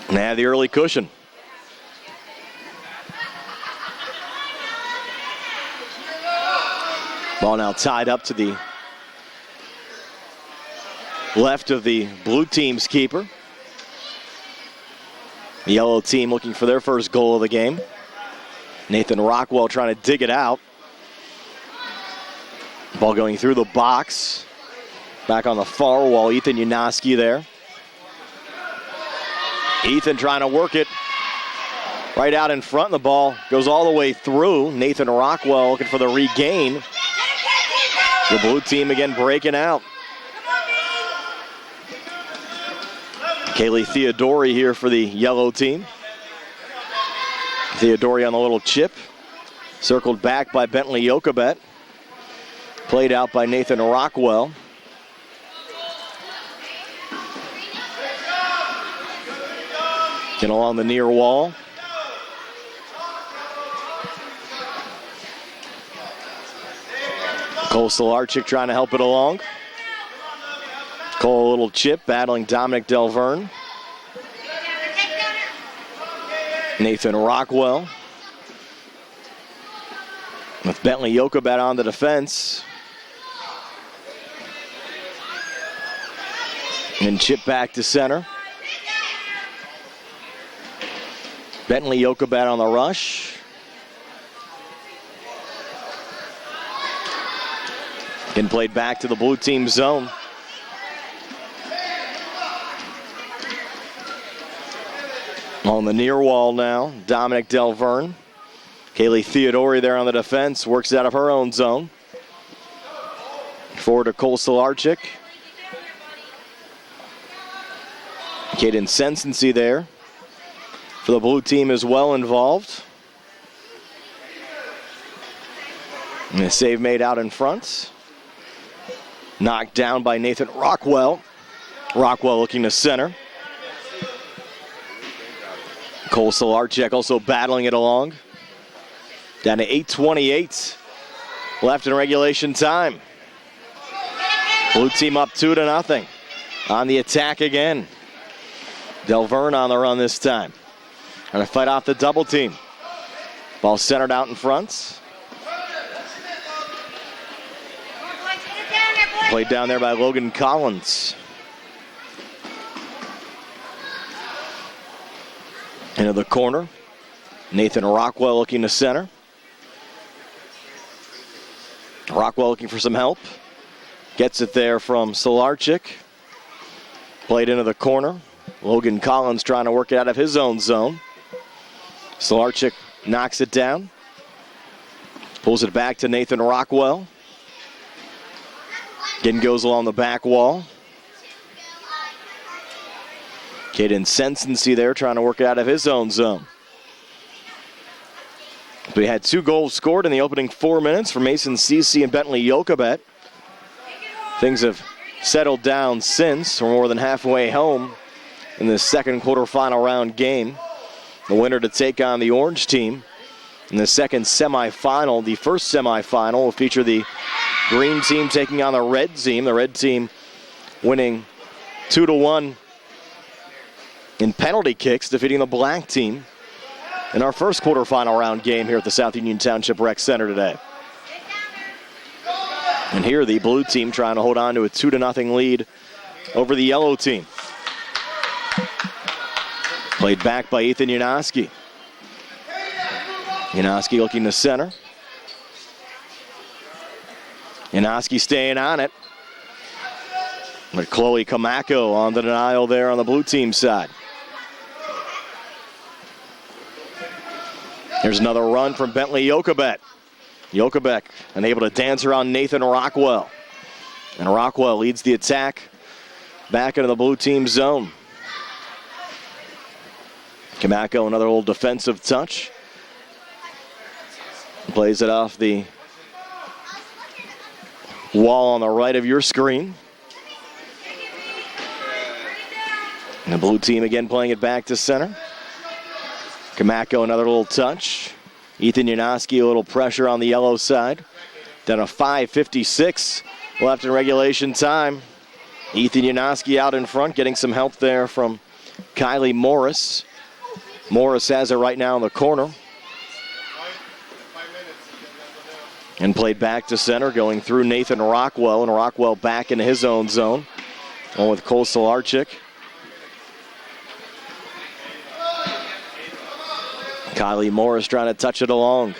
And they have the early cushion. Ball now tied up to the left of the blue team's keeper. The yellow team looking for their first goal of the game. Nathan Rockwell trying to dig it out. Ball going through the box. Back on the far wall, Ethan Yanoski there. Ethan trying to work it right out in front. The ball goes all the way through. Nathan Rockwell looking for the regain. The blue team again breaking out. Kaylee Theodori here for the yellow team. Theodori on the little chip. Circled back by Bentley Jochebed. Played out by Nathan Rockwell. Getting along the near wall. Cole Solarczyk trying to help it along. Cole a little chip, battling Dominic Delverne. Nathan Rockwell. With Bentley Jochebed on the defense. And chip back to center. Bentley Jochebed on the rush. And played back to the blue team zone. On the near wall now, Dominic Delverne. Kaylee Theodori there on the defense, works out of her own zone. Forward to Cole Solarczyk. Kaden Sensency there for the blue team as well involved. And a save made out in front. Knocked down by Nathan Rockwell. Rockwell looking to center. Cole Solarczyk also battling it along. Down to 8:28 left in regulation time. Blue team up 2-0. On the attack again. Delverne on the run this time. Trying to fight off the double team. Ball centered out in front. Played down there by Logan Collins. Into the corner. Nathan Rockwell looking to center. Rockwell looking for some help. Gets it there from Solarczyk. Played into the corner. Logan Collins trying to work it out of his own zone. Solarczyk knocks it down. Pulls it back to Nathan Rockwell. Again goes along the back wall. Caden Sensency there trying to work it out of his own zone. We had 2 goals scored in the opening 4 minutes for Mason Cece and Bentley Jokabet. Things have settled down since. We're more than halfway home in this second quarterfinal round game. The winner to take on the Orange team in the second semifinal. The first semifinal will feature the green team taking on the red team. The red team winning 2-1 in penalty kicks, defeating the black team in our first quarterfinal round game here at the South Union Township Rec Center today. And here the blue team trying to hold on to a 2-0 lead over the yellow team. Played back by Ethan Janoski. Janoski looking to center. Janoski staying on it. But Chloe Kamako on the denial there on the blue team side. Here's another run from Bentley Jokabet. Jokabek unable to dance around Nathan Rockwell. And Rockwell leads the attack back into the blue team zone. Kamako, another little defensive touch. Plays it off the wall on the right of your screen. And the blue team again playing it back to center. Kamako, another little touch. Ethan Janoski, a little pressure on the yellow side. Down a 5:56 left in regulation time. Ethan Janoski out in front, getting some help there from Kylie Morris. Morris has it right now in the corner. And played back to center, going through Nathan Rockwell, and Rockwell back into his own zone. Along with Cole Solarczyk. Kylie Morris trying to touch it along.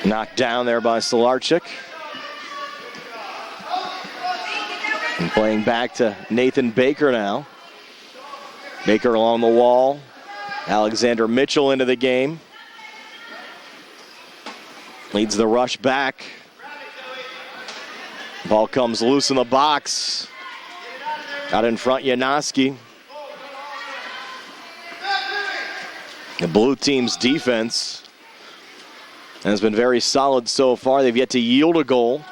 Knocked down there by Solarczyk. And playing back to Nathan Baker now. Baker along the wall. Alexander Mitchell into the game. Leads the rush back. Ball comes loose in the box. Out in front, Janoski. The blue team's defense has been very solid so far. They've yet to yield a goal.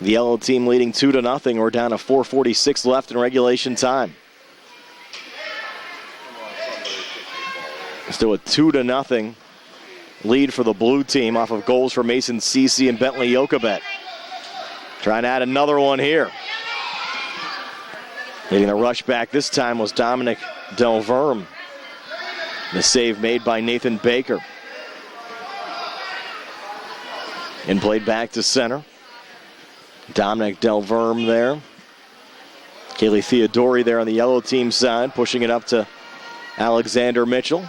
The yellow team leading 2-0. We're down to 4:46 left in regulation time. Still a 2-0 lead for the blue team off of goals for Mason Cece and Bentley Jokabet. Trying to add another one here. Leading the rush back this time was Dominic Delverme. The save made by Nathan Baker. And played back to center. Dominic Delverme there. Kaylee Theodori there on the yellow team side, pushing it up to Alexander Mitchell.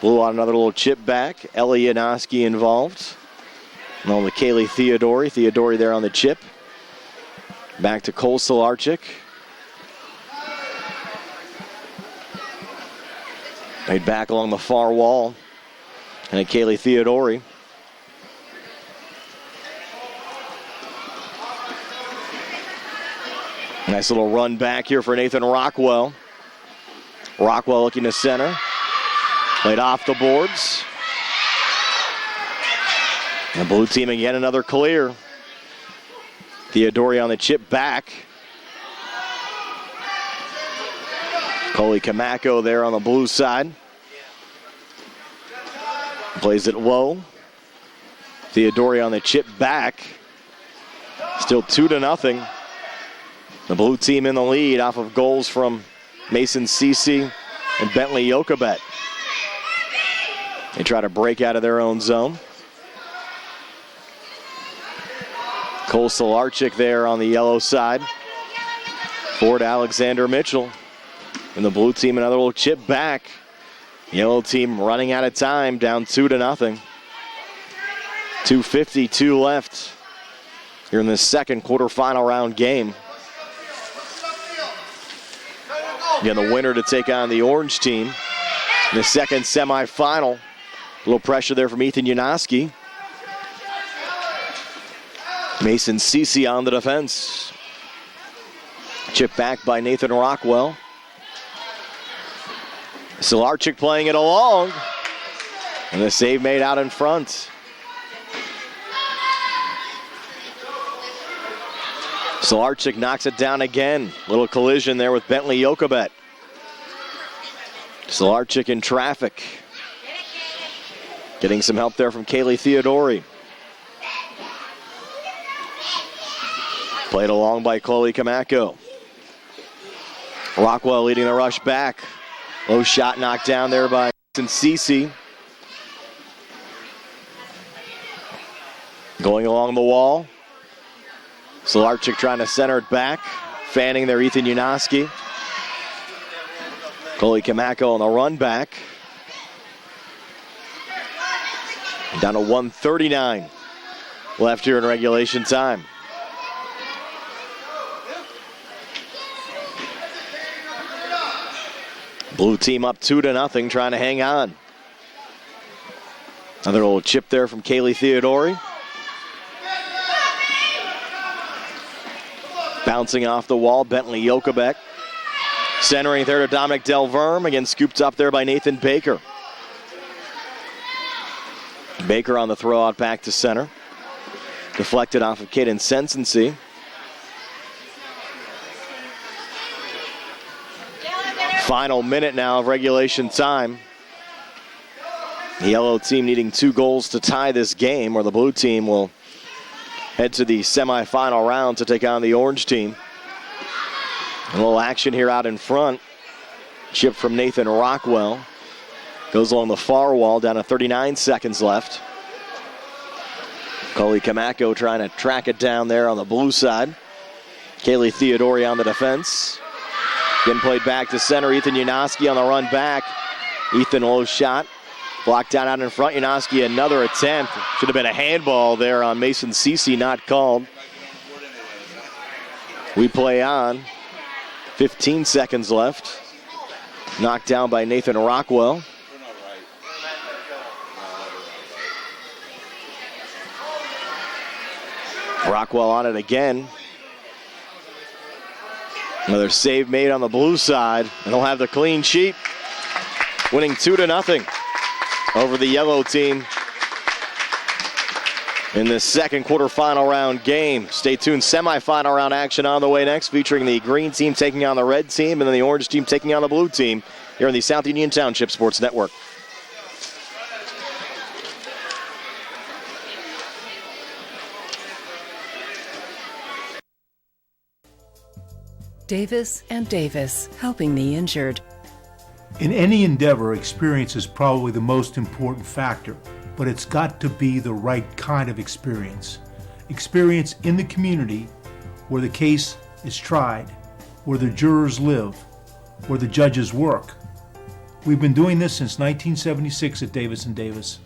Blew out another little chip back. Ellie Janoski involved. Along with Kaylee Theodori. Theodori there on the chip. Back to Cole Solarczyk. Made back along the far wall. And Kaylee Theodori. Nice little run back here for Nathan Rockwell. Rockwell looking to center. Played off the boards. The blue team again, another clear. Theodori on the chip back. Coley Kamako there on the blue side. Plays it low. Theodori on the chip back. Still 2-0. The blue team in the lead off of goals from Mason Cece and Bentley Jokabet. They try to break out of their own zone. Cole Solarczyk there on the yellow side. Forward Alexander Mitchell. And the blue team another little chip back. Yellow team running out of time, down 2-0. 2:52 left here in this second quarterfinal round game. Again, the winner to take on the orange team in the second semifinal. A little pressure there from Ethan Yanoski. Mason Cece on the defense. Chip back by Nathan Rockwell. Solarczyk playing it along. And the save made out in front. Solarczyk knocks it down again. Little collision there with Bentley Jokobet. Solarczyk in traffic. Getting some help there from Kaylee Theodori. Played along by Chloe Kamako. Rockwell leading the rush back. Low shot knocked down there by Cece. Going along the wall. Solarczyk trying to center it back. Fanning there, Ethan Yanoski. Chloe Kamako on the run back. Down to 1:39 left here in regulation time. Blue team up 2-0, trying to hang on. Another little chip there from Kaylee Theodori. Bouncing off the wall, Bentley Jokobek. Centering there to Dominic Delverme. Again, scooped up there by Nathan Baker. Baker on the throw out back to center. Deflected off of Caden Sensency. Final minute now of regulation time. The yellow team needing 2 goals to tie this game, or the blue team will head to the semifinal round to take on the orange team. A little action here out in front. Chip from Nathan Rockwell. Goes along the far wall, down to 39 seconds left. Chloe Kamako trying to track it down there on the blue side. Kaylee Theodori on the defense. Again played back to center. Ethan Yanoski on the run back. Ethan low shot. Blocked down out in front. Yanoski another attempt. Should have been a handball there on Mason Cece, not called. We play on. 15 seconds left. Knocked down by Nathan Rockwell. Rockwell on it again. Another save made on the blue side, and he'll have the clean sheet. Winning 2-0 over the yellow team in this second quarterfinal round game. Stay tuned, semifinal round action on the way next, featuring the green team taking on the red team, and then the orange team taking on the blue team here on the South Union Township Sports Network. Davis and Davis, helping the injured. In any endeavor, experience is probably the most important factor, but it's got to be the right kind of experience. Experience in the community where the case is tried, where the jurors live, where the judges work. We've been doing this since 1976 at Davis and Davis.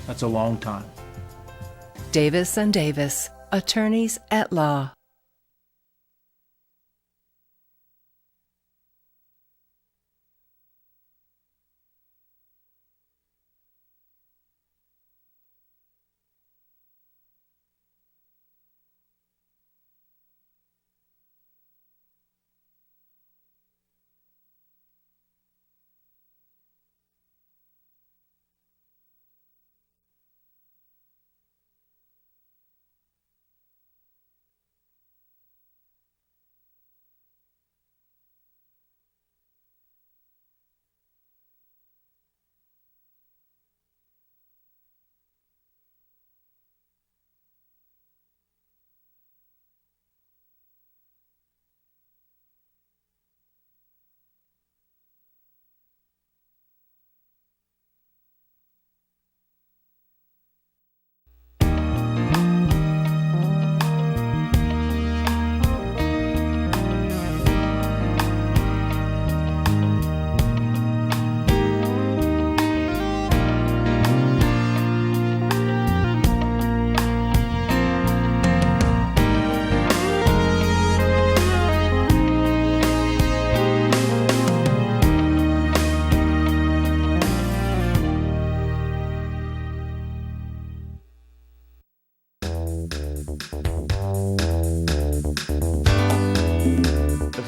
That's a long time. Davis and Davis, attorneys at law.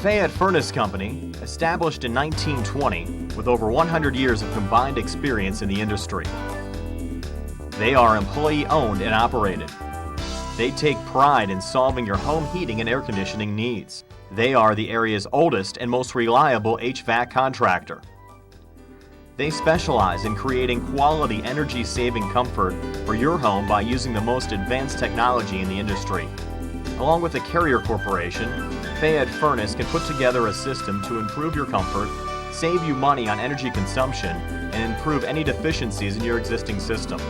Fayette Furnace Company, established in 1920 with over 100 years of combined experience in the industry. They are employee-owned and operated. They take pride in solving your home heating and air conditioning needs. They are the area's oldest and most reliable HVAC contractor. They specialize in creating quality energy-saving comfort for your home by using the most advanced technology in the industry. Along with the Carrier Corporation, Fayette Furnace can put together a system to improve your comfort, save you money on energy consumption, and improve any deficiencies in your existing system.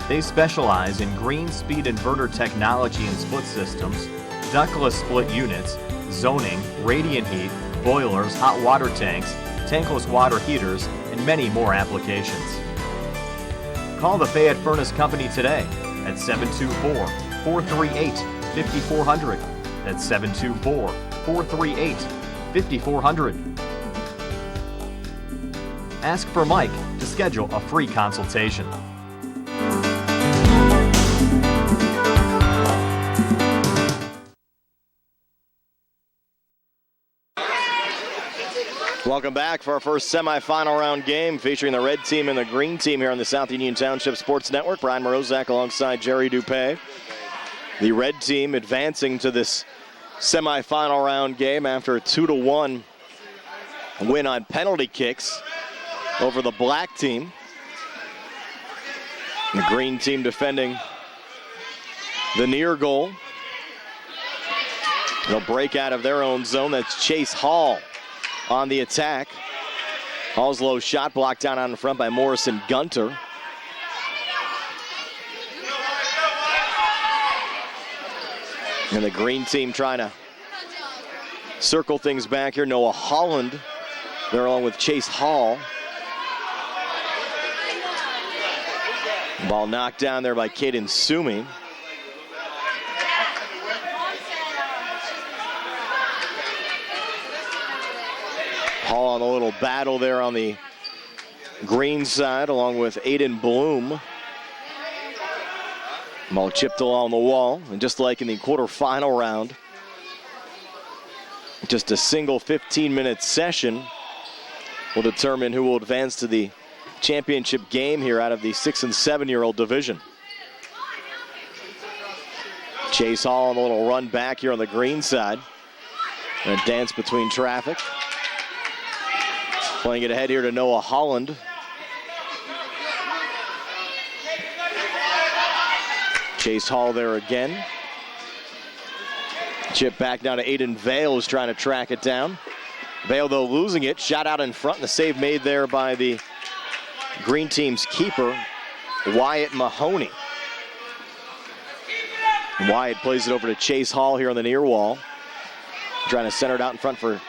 They specialize in green speed inverter technology and split systems, ductless split units, zoning, radiant heat, boilers, hot water tanks, tankless water heaters, and many more applications. Call the Fayette Furnace Company today at 724-438-5400. That's 724-438-5400. Ask for Mike to schedule a free consultation. Welcome back for our first semifinal round game featuring the red team and the green team here on the South Union Township Sports Network. Brian Morozak alongside Jerry Dupé. The red team advancing to this semifinal round game after a 2-1 win on penalty kicks over the black team. The green team defending the near goal. They'll break out of their own zone. That's Chase Hall on the attack. Hall's low shot blocked down out in front by Morrison Gunter. And the green team trying to circle things back here. Noah Holland there along with Chase Hall. Ball knocked down there by Caden Sumi. Hall on a little battle there on the green side along with Aiden Bloom. Ball chipped along the wall, and just like in the quarterfinal round, just a single 15-minute session will determine who will advance to the championship game here out of the 6- and 7-year-old division. Chase Hall on a little run back here on the green side. And a dance between traffic. Playing it ahead here to Noah Holland. Chase Hall there again. Chip back now to Aiden Vale, who's trying to track it down. Vale, though, losing it. Shot out in front, and the save made there by the green team's keeper, Wyatt Mahoney. And Wyatt plays it over to Chase Hall here on the near wall. Trying to center it out in front for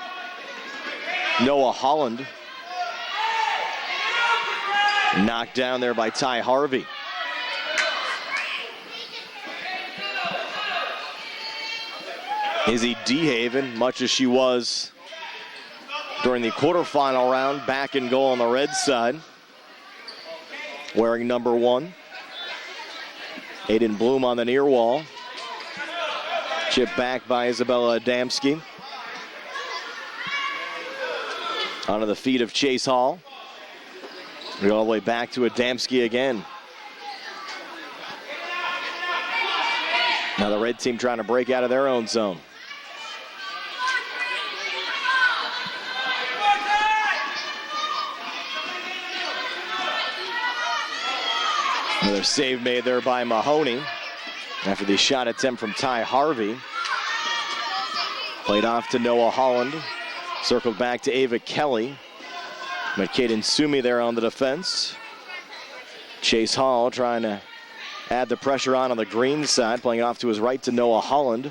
Noah Holland. Knocked down there by Ty Harvey. Izzy DeHaven, much as she was during the quarterfinal round, back in goal on the red side, wearing number 1. Aiden Bloom on the near wall. Chip back by Isabella Adamski. Onto the feet of Chase Hall. We go all the way back to Adamski again. Now the red team trying to break out of their own zone. Another save made there by Mahoney after the shot attempt from Ty Harvey. Played off to Noah Holland. Circled back to Ava Kelly. But Caden Sumi there on the defense. Chase Hall trying to add the pressure on the green side. Playing off to his right to Noah Holland.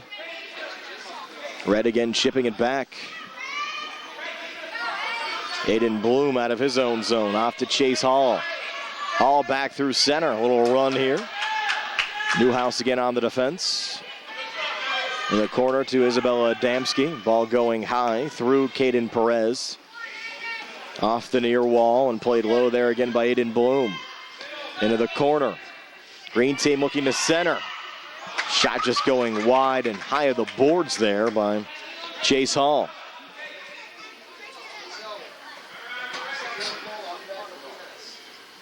Red again chipping it back. Aiden Bloom out of his own zone. Off to Chase Hall. Hall back through center. A little run here. Newhouse again on the defense. In the corner to Isabella Adamski. Ball going high through Caden Perez. Off the near wall and played low there again by Aiden Bloom. Into the corner. Green team looking to center. Shot just going wide and high of the boards there by Chase Hall.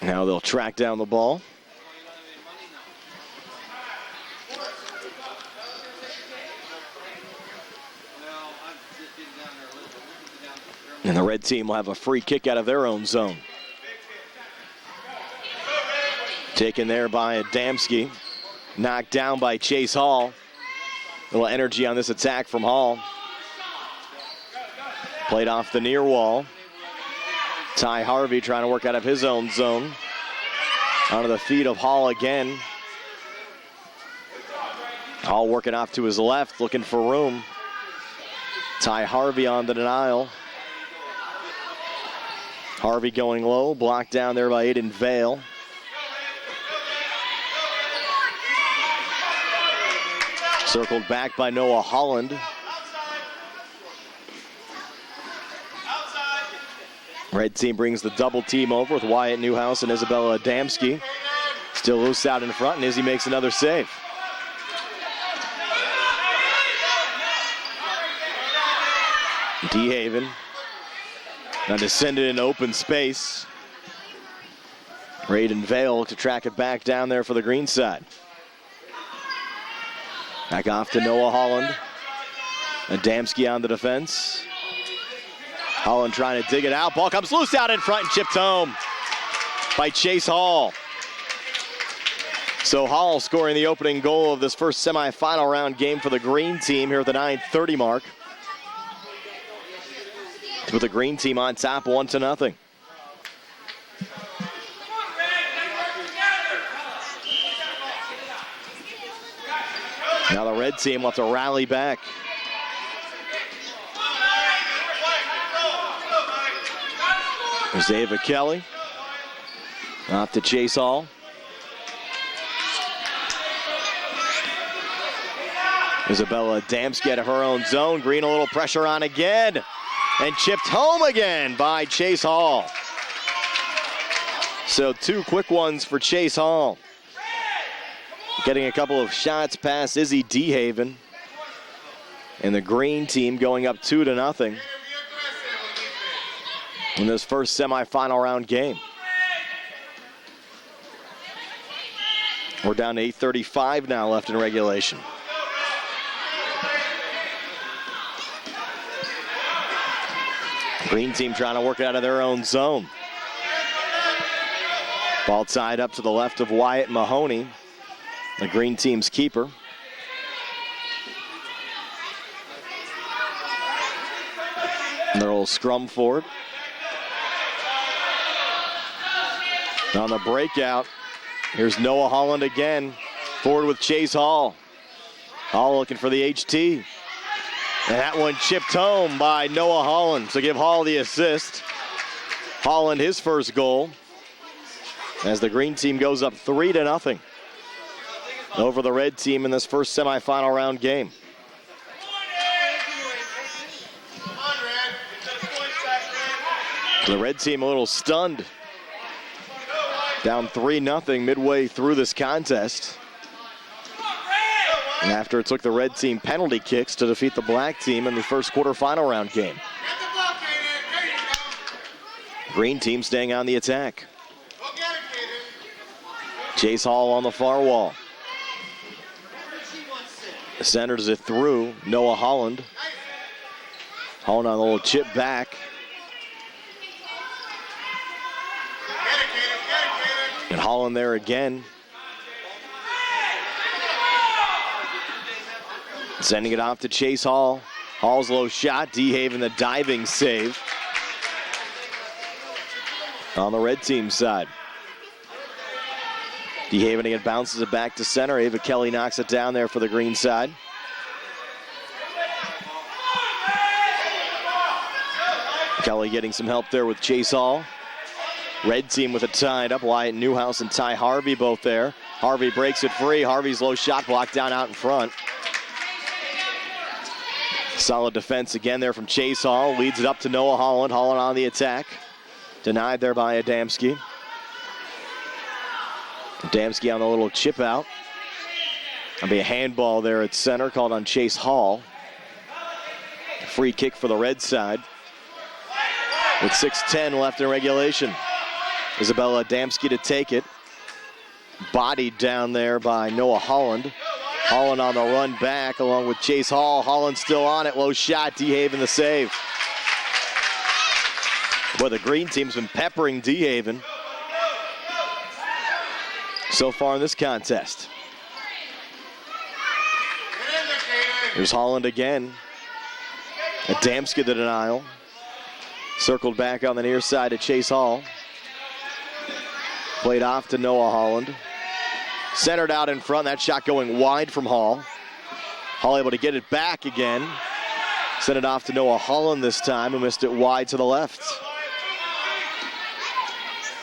Now they'll track down the ball. And the red team will have a free kick out of their own zone. Taken there by Adamski. Knocked down by Chase Hall. A little energy on this attack from Hall. Played off the near wall. Ty Harvey trying to work out of his own zone. Onto the feet of Hall again. Hall working off to his left, looking for room. Ty Harvey on the denial. Harvey going low, blocked down there by Aiden Vale. Circled back by Noah Holland. Red team brings the double team over with Wyatt Newhouse and Isabella Adamski. Still loose out in front, and Izzy makes another save. DeHaven now descended in open space. Raiden Vale to track it back down there for the green side. Back off to Noah Holland. Adamski on the defense. Holland trying to dig it out. Ball comes loose out in front and chipped home by Chase Hall. So Hall scoring the opening goal of this first semifinal round game for the green team here at the 9:30 mark. To put the green team on top 1-0. Now the red team wants to rally back. There's Ava Kelly. Off to Chase Hall. Isabella Adamski out of her own zone. Green a little pressure on again. And chipped home again by Chase Hall. So 2 quick ones for Chase Hall. Getting a couple of shots past Izzy DeHaven. And the green team going up 2-0 in this first semifinal round game. We're down to 8:35 now left in regulation. Green team trying to work it out of their own zone. Ball tied up to the left of Wyatt Mahoney, the green team's keeper. And their little scrum forward. On the breakout, here's Noah Holland again. Forward with Chase Hall. Hall looking for the HT. And that one chipped home by Noah Holland. So give Hall the assist. Holland his first goal. As the green team goes up 3-0 over the red team in this first semifinal round game. The red team a little stunned. Down 3-0 midway through this contest. And after it took the red team penalty kicks to defeat the black team in the first quarterfinal round game. Green team staying on the attack. Chase Hall on the far wall. Centers it through Noah Holland. Holland on a little chip back. And Holland there again. Sending it off to Chase Hall. Hall's low shot. DeHaven the diving save. On the red team side. DeHaven again bounces it back to center. Ava Kelly knocks it down there for the green side. Kelly getting some help there with Chase Hall. Red team with it tied up. Wyatt Newhouse and Ty Harvey both there. Harvey breaks it free. Harvey's low shot blocked down out in front. Solid defense again there from Chase Hall. Leads it up to Noah Holland. Holland on the attack. Denied there by Adamski. Adamski on the little chip out. There'll be a handball there at center called on Chase Hall. Free kick for the red side. With 6:10 left in regulation. Isabella Adamski to take it. Bodied down there by Noah Holland. Holland on the run back along with Chase Hall. Holland still on it. Low shot. DeHaven the save. Boy, the green team's been peppering DeHaven so far in this contest. There's Holland again. Adamski the denial. Circled back on the near side to Chase Hall. Played off to Noah Holland. Centered out in front. That shot going wide from Hall. Hall able to get it back again. Sent it off to Noah Holland this time, who missed it wide to the left.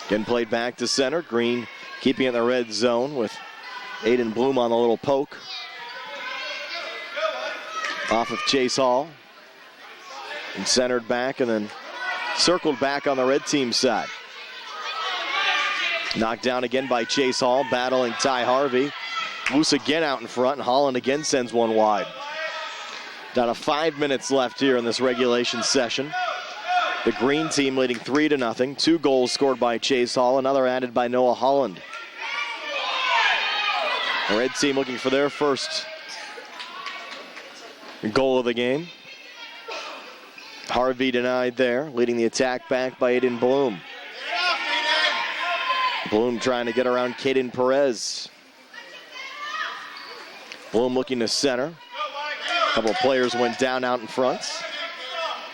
Again played back to center. Green keeping it in the red zone with Aiden Bloom on the little poke. Off of Chase Hall. And centered back and then circled back on the red team side. Knocked down again by Chase Hall, battling Ty Harvey. Moose again out in front, and Holland again sends one wide. Down to 5 minutes left here in this regulation session. The green team leading 3-0. 2 goals scored by Chase Hall, another added by Noah Holland. The red team looking for their first goal of the game. Harvey denied there, leading the attack back by Aiden Bloom. Bloom trying to get around Caden Perez. Bloom looking to center. A couple of players went down out in front.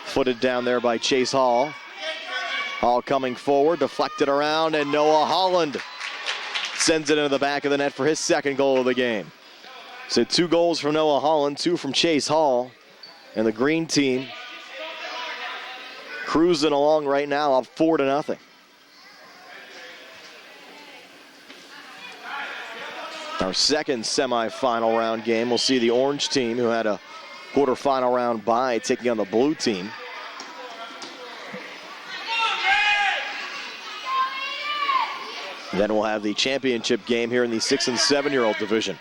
Footed down there by Chase Hall. Hall coming forward, deflected around, and Noah Holland sends it into the back of the net for his second goal of the game. So 2 goals from Noah Holland, 2 from Chase Hall, and the green team cruising along right now up 4-0. Our second semifinal round game, we'll see the orange team, who had a quarterfinal round bye, taking on the blue team. Then we'll have the championship game here in the 6 and 7-year-old division.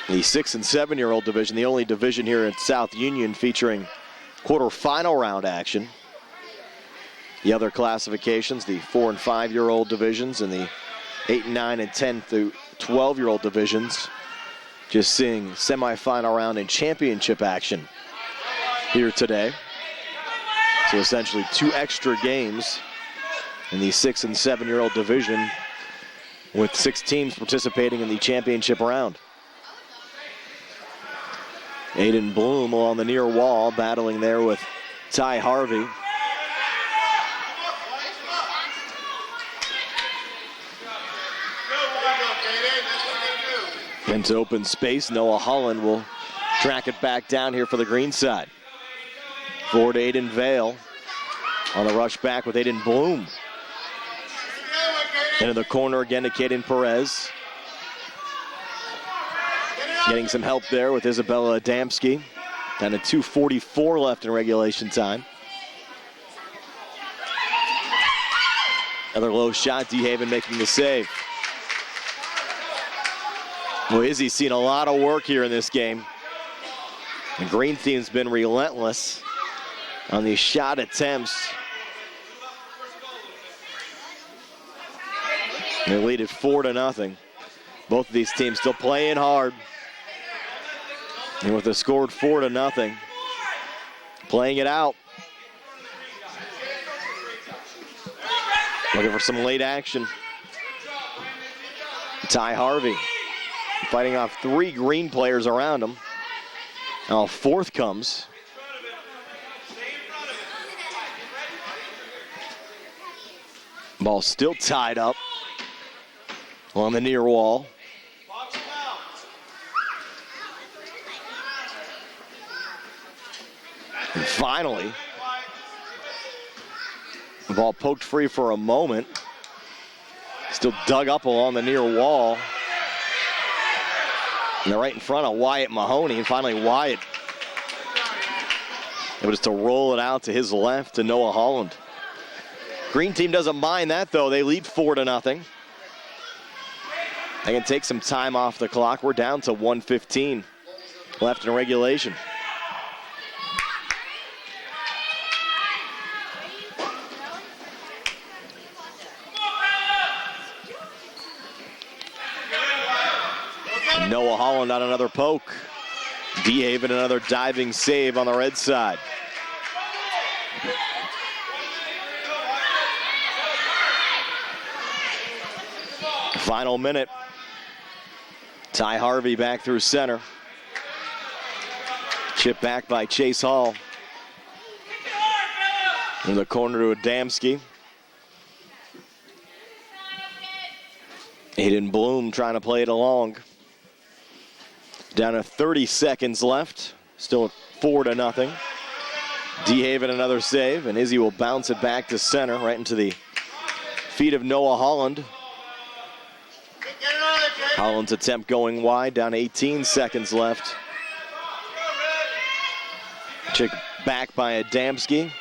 The 6 and 7-year-old division, the only division here at South Union featuring quarterfinal round action. The other classifications, the 4 and 5-year-old divisions and the 8, 9, and 10 through 12-year-old divisions, just seeing semifinal round and championship action here today. So essentially 2 extra games in the 6 and 7-year-old division, with 6 teams participating in the championship round. Aiden Bloom along the near wall, battling there with Ty Harvey. Into open space, Noah Holland will track it back down here for the green side. Forward to Aiden Vale. On the rush back with Aiden Bloom. Into the corner again to Caden Perez. Getting some help there with Isabella Adamski. Down to 2:44 left in regulation time. Another low shot, DeHaven making the save. Well, Izzy's seen a lot of work here in this game. The green team's been relentless on these shot attempts. They lead at 4-0. Both of these teams still playing hard. And with the scored 4-0, playing it out. Looking for some late action. Ty Harvey fighting off 3 green players around him. Now a 4th comes. Ball still tied up on the near wall. And finally, the ball poked free for a moment. Still dug up along the near wall. And they're right in front of Wyatt Mahoney. And finally, Wyatt able just to roll it out to his left to Noah Holland. Green team doesn't mind that, though. They lead 4-0. They can take some time off the clock. We're down to 1:15 left in regulation. Noah Holland on another poke. DeHaven another diving save on the red side. Final minute. Ty Harvey back through center. Chip back by Chase Hall. In the corner to Adamski. Aiden Bloom trying to play it along. Down to 30 seconds left. Still at 4-0. DeHaven another save, and Izzy will bounce it back to center, right into the feet of Noah Holland. Holland's attempt going wide, down 18 seconds left. Check back by Adamski.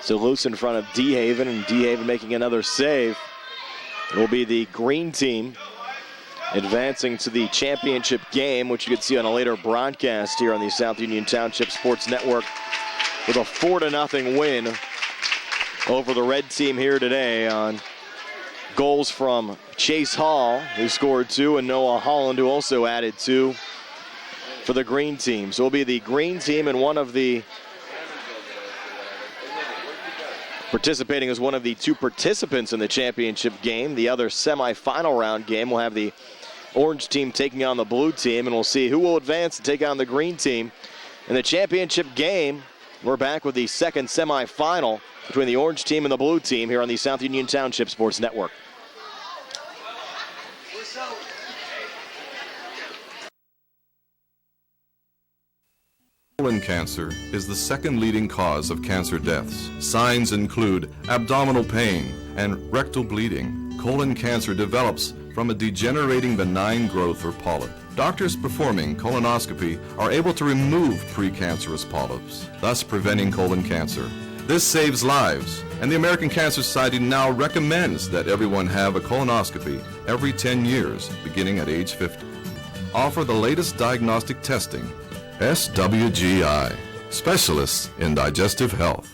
So loose in front of DeHaven, and DeHaven making another save. It will be the green team advancing to the championship game, which you can see on a later broadcast here on the South Union Township Sports Network, with a 4-0 win over the red team here today on goals from Chase Hall, who scored 2, and Noah Holland, who also added 2 for the green team. So it'll be the green team and one of the participating as one of the 2 participants in the championship game. The other semifinal round game will have the orange team taking on the blue team, and we'll see who will advance to take on the green team. In the championship game, we're back with the second semifinal between the orange team and the blue team here on the South Union Township Sports Network. Colon cancer is the second leading cause of cancer deaths. Signs include abdominal pain and rectal bleeding. Colon cancer develops from a degenerating benign growth or polyp. Doctors performing colonoscopy are able to remove precancerous polyps, thus preventing colon cancer. This saves lives, and the American Cancer Society now recommends that everyone have a colonoscopy every 10 years, beginning at age 50. Offer the latest diagnostic testing. SWGI, specialists in digestive health.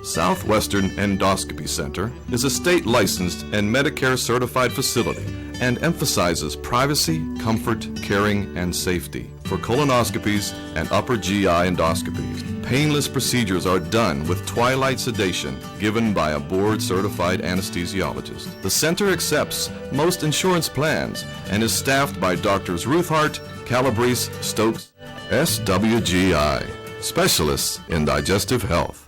Southwestern Endoscopy Center is a state-licensed and Medicare-certified facility and emphasizes privacy, comfort, caring, and safety for colonoscopies and upper GI endoscopies. Painless procedures are done with twilight sedation given by a board-certified anesthesiologist. The center accepts most insurance plans and is staffed by Doctors Ruthhart, Calabrese, Stokes, SWGI, specialists in digestive health.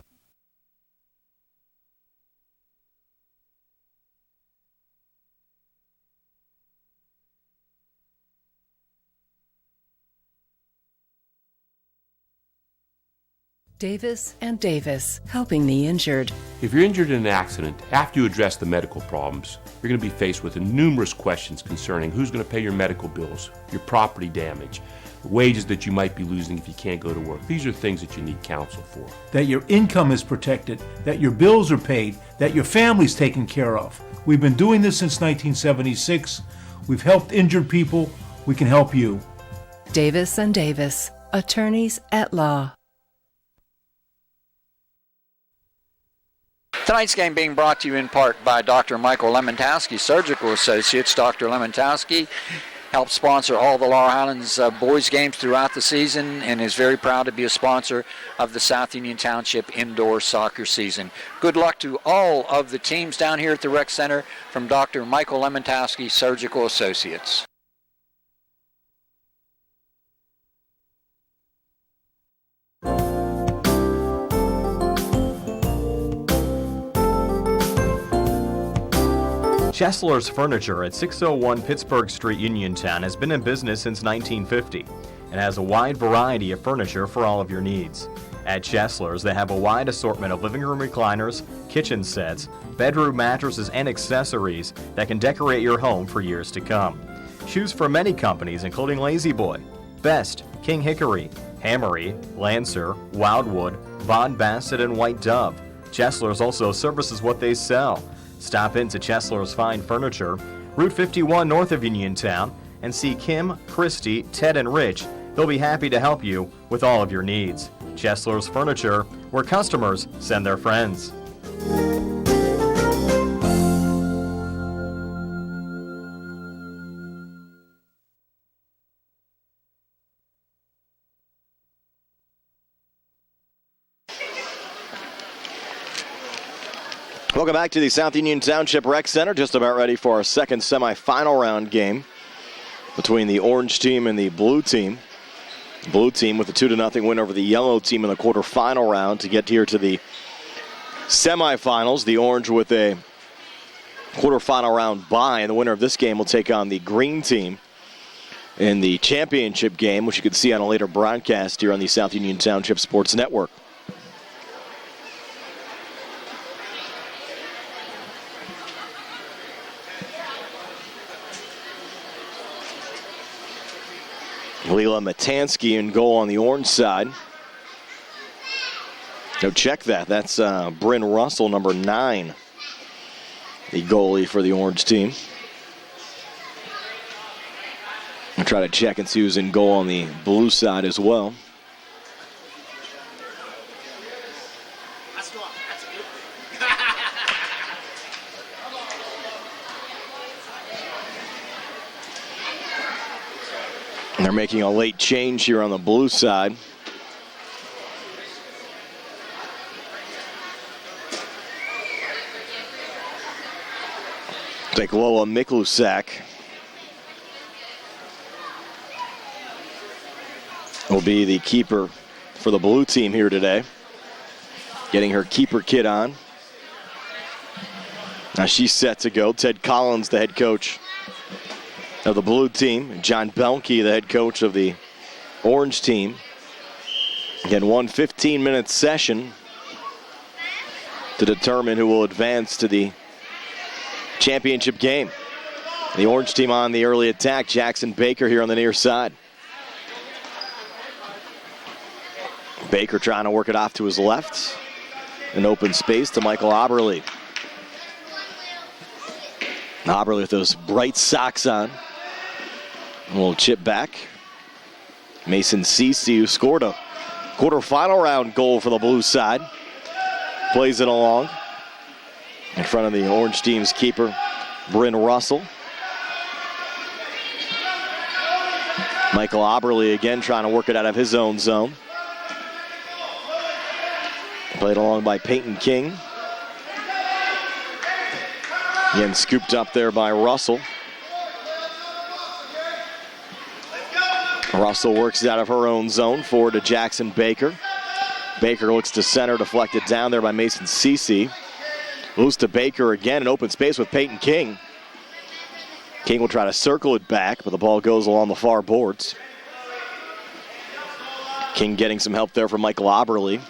Davis and Davis, helping the injured. If you're injured in an accident, after you address the medical problems, you're going to be faced with numerous questions concerning who's going to pay your medical bills, your property damage, the wages that you might be losing if you can't go to work. These are things that you need counsel for. That your income is protected, that your bills are paid, that your family's taken care of. We've been doing this since 1976. We've helped injured people. We can help you. Davis and Davis, attorneys at law. Tonight's game being brought to you in part by Dr. Michael Lemontowski, Surgical Associates. Dr. Lemontowski helps sponsor all the Laurel Highlands boys games throughout the season and is very proud to be a sponsor of the South Union Township indoor soccer season. Good luck to all of the teams down here at the Rec Center from Dr. Michael Lemontowski, Surgical Associates. Chesler's Furniture at 601 Pittsburgh Street, Uniontown has been in business since 1950 and has a wide variety of furniture for all of your needs. At Chesler's, they have a wide assortment of living room recliners, kitchen sets, bedroom mattresses, and accessories that can decorate your home for years to come. Choose from many companies including Lazy Boy, Best, King Hickory, Hammery, Lancer, Wildwood, Von Bassett, and White Dove. Chesler's also services what they sell. Stop into Chesler's Fine Furniture, Route 51 north of Uniontown, and see Kim, Christy, Ted, and Rich. They'll be happy to help you with all of your needs. Chesler's Furniture, where customers send their friends. Welcome back to the South Union Township Rec Center. Just about ready for our second semifinal round game between the orange team and the blue team. Blue team with a 2-0 win over the yellow team in the quarterfinal round to get here to the semifinals. The orange with a quarterfinal round bye, and the winner of this game will take on the green team in the championship game, which you can see on a later broadcast here on the South Union Township Sports Network. Leela Matansky in goal on the orange side. Go check that. That's Bryn Russell, number 9, the goalie for the orange team. I'll try to check and see who's in goal on the blue side as well. They're making a late change here on the blue side. Take Lola Miklusak will be the keeper for the blue team here today. Getting her keeper kit on. Now she's set to go. Ted Collins, the head coach of the blue team. John Belke, the head coach of the orange team. Again, one 15-minute session to determine who will advance to the championship game. The orange team on the early attack. Jackson Baker here on the near side. Baker trying to work it off to his left. An open space to Michael Oberle. Oberle with those bright socks on. A little chip back. Mason Cece, who scored a quarterfinal round goal for the blue side, plays it along in front of the orange team's keeper, Bryn Russell. Michael Oberle again trying to work it out of his own zone. Played along by Peyton King. Again, scooped up there by Russell. Russell works it out of her own zone, forward to Jackson Baker. Baker looks to center, deflected down there by Mason Cece. Loose to Baker again, in open space with Peyton King. King will try to circle it back, but the ball goes along the far boards. King getting some help there from Michael Oberle.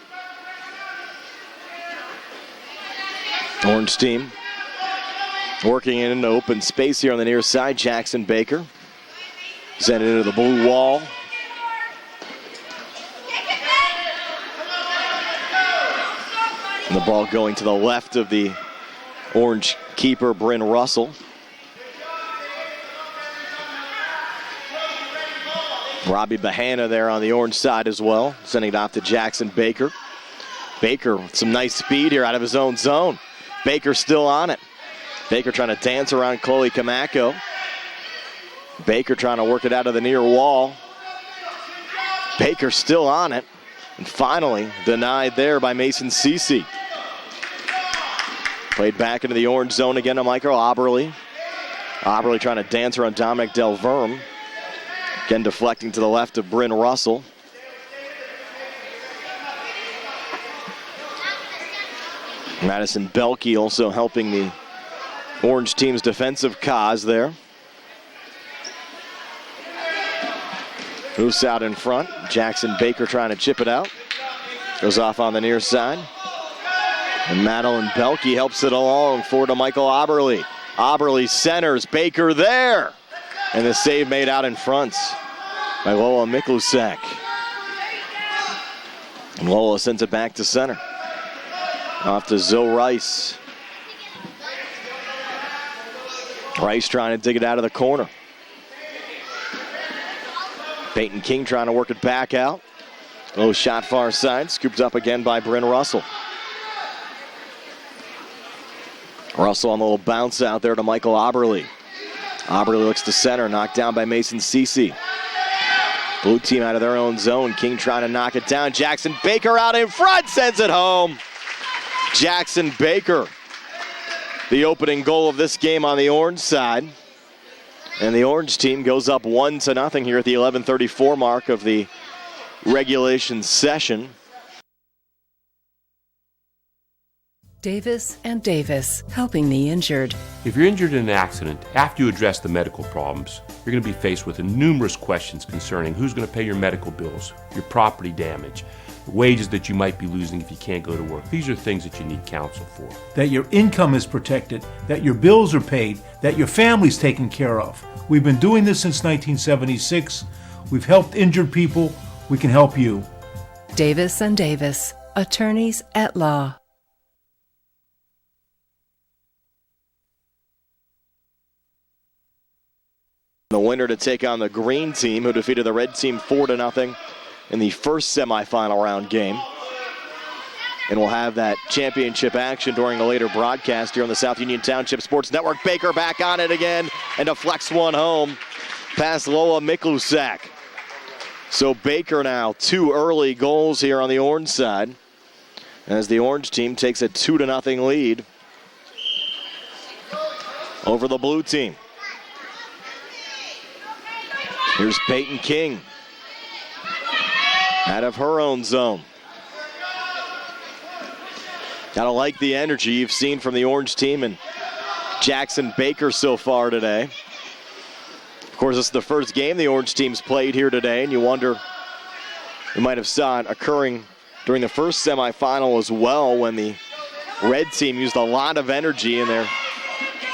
Orange team working in an open space here on the near side. Jackson Baker sent it into the blue wall. And the ball going to the left of the orange keeper, Bryn Russell. Robbie Bahana there on the orange side as well, sending it off to Jackson Baker. Baker with some nice speed here out of his own zone. Baker still on it. Baker trying to dance around Chloe Kamako. Baker trying to work it out of the near wall. Baker still on it. And finally denied there by Mason Cece. Played back into the orange zone again to Michael Oberle. Oberle trying to dance around Dominic Delverme. Again deflecting to the left of Bryn Russell. Madison Belke also helping the orange team's defensive cause there. Moose out in front. Jackson Baker trying to chip it out. Goes off on the near side. And Madeline Belke helps it along forward to Michael Oberle. Oberle centers. Baker there. And the save made out in front by Lola Miklusak. And Lola sends it back to center. Off to Zoe Rice. Rice trying to dig it out of the corner. Peyton King trying to work it back out. Low shot far side, scooped up again by Bryn Russell. Russell on the little bounce out there to Michael Oberle. Oberle looks to center, knocked down by Mason Cece. Blue team out of their own zone. King trying to knock it down. Jackson Baker out in front, sends it home. Jackson Baker, the opening goal of this game on the orange side. And the orange team goes up 1-0 here at the 11:34 mark of the regulation session. Davis and Davis, helping the injured. If you're injured in an accident, after you address the medical problems, you're going to be faced with numerous questions concerning who's going to pay your medical bills, your property damage, the wages that you might be losing if you can't go to work. These are things that you need counsel for. That your income is protected, that your bills are paid, that your family's taken care of. We've been doing this since 1976. We've helped injured people. We can help you. Davis and Davis, attorneys at law. The winner to take on the green team, who defeated the red team 4-0 in the first semifinal round game. And we'll have that championship action during a later broadcast here on the South Union Township Sports Network. Baker back on it again and deflects one home past Loa Miklusak. So Baker now 2 early goals here on the orange side as the orange team takes a 2-0 lead over the blue team. Here's Peyton King out of her own zone. Gotta like the energy you've seen from the orange team and Jackson Baker so far today. Of course, this is the first game the orange team's played here today, and you wonder, we might have saw it occurring during the first semifinal as well when the red team used a lot of energy in their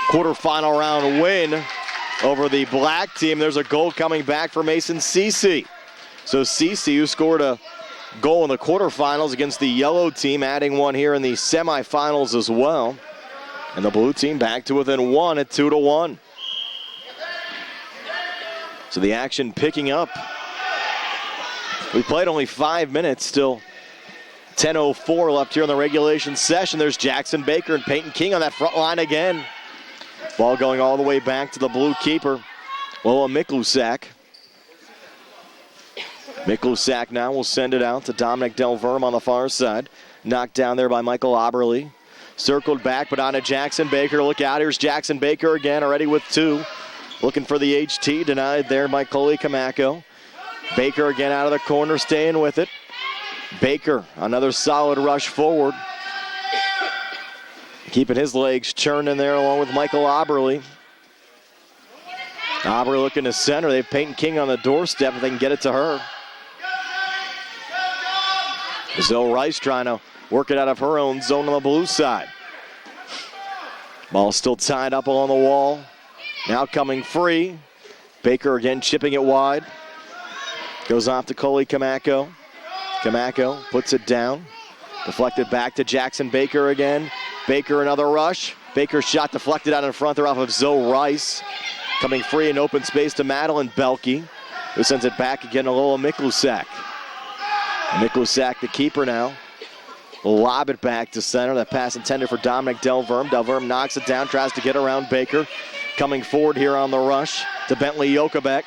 quarterfinal round win over the black team. There's a goal coming back for Mason Cece. So Cece, who scored a goal in the quarterfinals against the yellow team, adding one here in the semifinals as well. And the blue team back to within 1 at 2-1. So the action picking up. We played only 5 minutes, still 10:04 left here in the regulation session. There's Jackson Baker and Peyton King on that front line again. Ball going all the way back to the blue keeper, Loa Miklusak. Miklusak now will send it out to Dominic Delverme on the far side. Knocked down there by Michael Oberle. Circled back, but on to Jackson Baker. Look out, here's Jackson Baker again, already with 2. Looking for the HT, denied there by Coley Kamako. Baker again out of the corner, staying with it. Baker, another solid rush forward. Keeping his legs churning there along with Michael Oberle. Oberle looking to center. They have Peyton King on the doorstep if they can get it to her. Zoe Rice trying to work it out of her own zone on the blue side. Ball still tied up along the wall. Now coming free. Baker again chipping it wide. Goes off to Coley Kamako. Kamako puts it down. Deflected back to Jackson Baker again. Baker another rush. Baker's shot deflected out in front there off of Zoe Rice. Coming free in open space to Madeline Belke, who sends it back again to Loa Miklusak. Miklusak, the keeper now. Lob it back to center. That pass intended for Dominic Delverme. Delverme knocks it down, tries to get around Baker. Coming forward here on the rush to Bentley Jokabek.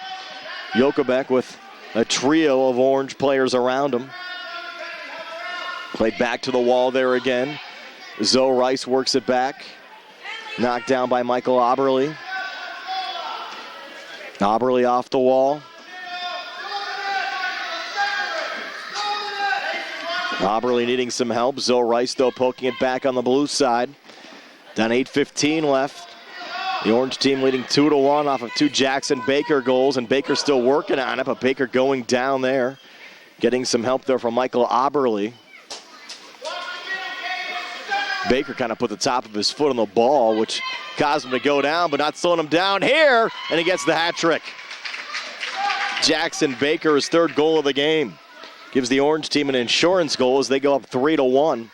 Jokabek with a trio of orange players around him. Played back to the wall there again. Zoe Rice works it back. Knocked down by Michael Oberle. Oberle off the wall. Oberle needing some help. Zoe Rice, though, poking it back on the blue side. Down 8:15 left. The orange team leading 2-1 off of 2 Jackson Baker goals, and Baker still working on it, but Baker going down there. Getting some help there from Michael Oberle. Baker kind of put the top of his foot on the ball, which caused him to go down, but not slowing him down here, and he gets the hat trick. Jackson Baker, his 3rd goal of the game. Gives the orange team an insurance goal as they go up 3-1.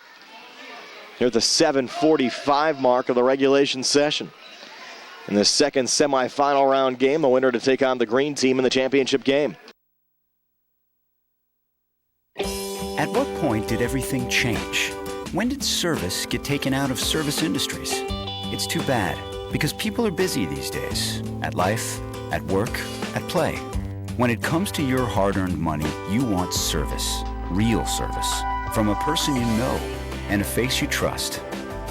Here at the 7:45 mark of the regulation session. In the second semifinal round game, the winner to take on the green team in the championship game. At what point did everything change? When did service get taken out of service industries? It's too bad, because people are busy these days. At life, at work, at play. When it comes to your hard-earned money, you want service. Real service. From a person you know and a face you trust.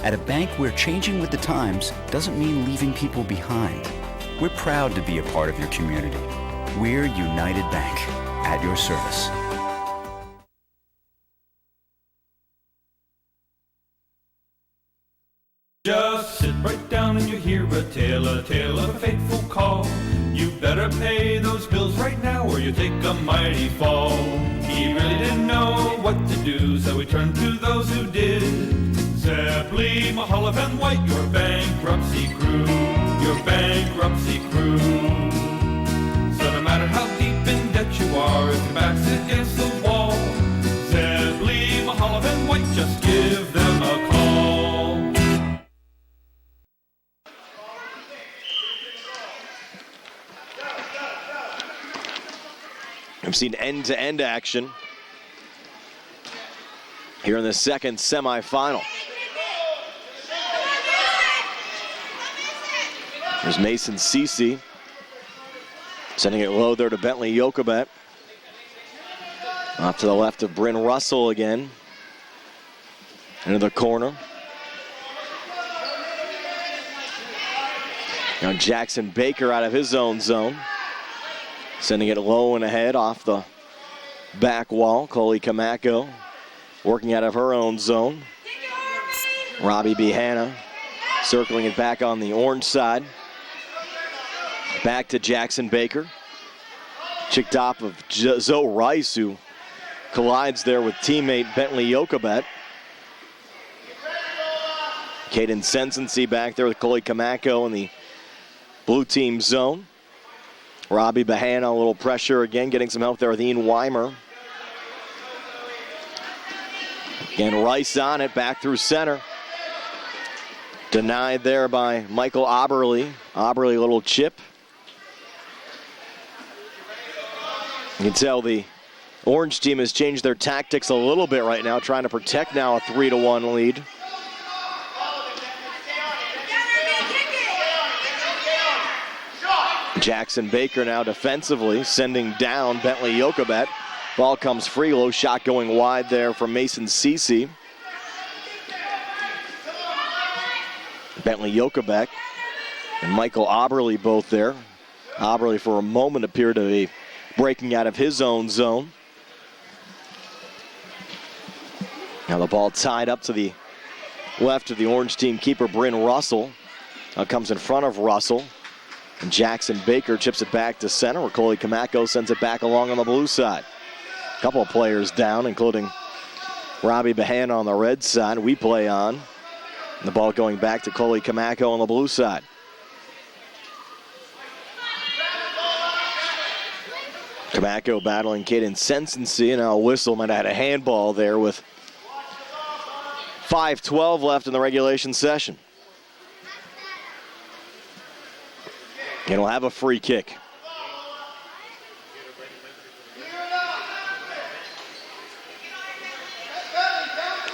At a bank where changing with the times doesn't mean leaving people behind. We're proud to be a part of your community. We're United Bank, at your service. Just sit right down and you hear a tale of a fateful call. You better pay those bills right now or you take a mighty fall. He really didn't know what to do, so he turned to those who did. Zeppeli, Mahalev, and White, your bankruptcy crew, your bankruptcy crew. So no matter how deep in debt you are, if your back's against the wall, Zeppeli, Mahalev, and White, just give them a call. We've seen end-to-end action here in the second semifinal. There's Mason Cece sending it low there to Bentley Jokobet. Off to the left of Bryn Russell again. Into the corner. Now Jackson Baker out of his own zone. Sending it low and ahead off the back wall. Chloe Kamako working out of her own zone. Robbie Behana circling it back on the orange side. Back to Jackson Baker. Chicked off of Zoe Rice, who collides there with teammate Bentley Jokobet. Caden Sensency back there with Chloe Kamako in the blue team zone. Robbie Behana, a little pressure again, getting some help there with Ian Weimer. Again, Rice on it, back through center. Denied there by Michael Oberle. Oberle, a little chip. You can tell the orange team has changed their tactics a little bit right now, trying to protect now a 3-1 lead. Jackson Baker now defensively sending down Bentley Jokobet. Ball comes free, low shot going wide there from Mason Cece. Bentley Jokobet and Michael Oberle both there. Oberle for a moment appeared to be breaking out of his own zone. Now the ball tied up to the left of the orange team keeper Bryn Russell. Now comes in front of Russell. And Jackson Baker chips it back to center, where Chloe Kamako sends it back along on the blue side. A couple of players down, including Robbie Behana on the red side. We play on. And the ball going back to Chloe Kamako on the blue side. Kamako battling Caden Sensency, and now a whistle. Might have had a handball there with 5:12 left in the regulation session. And we'll have a free kick.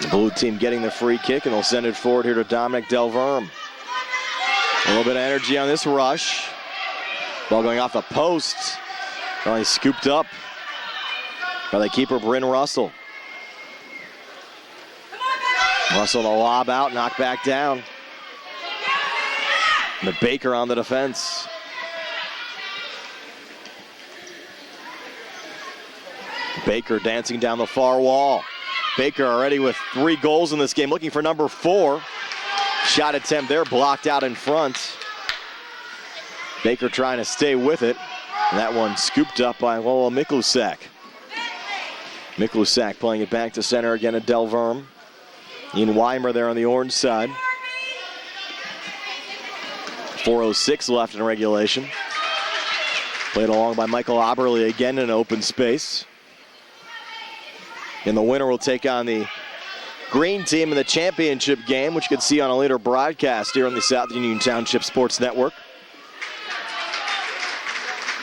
The blue team getting the free kick, and they'll send it forward here to Dominic Delverme. A little bit of energy on this rush. Ball going off the post. Well, he's scooped up by the keeper, Bryn Russell. Russell the lob out, knocked back down. And the Baker on the defense. Baker dancing down the far wall. Baker already with 3 goals in this game, looking for number 4. Shot attempt there, blocked out in front. Baker trying to stay with it. And that one scooped up by Lola Miklusak. Miklusak playing it back to center again at Delverme. Ian Weimer there on the orange side. 4:06 left in regulation. Played along by Michael Oberle again in open space. And the winner will take on the green team in the championship game, which you can see on a later broadcast here on the South Union Township Sports Network.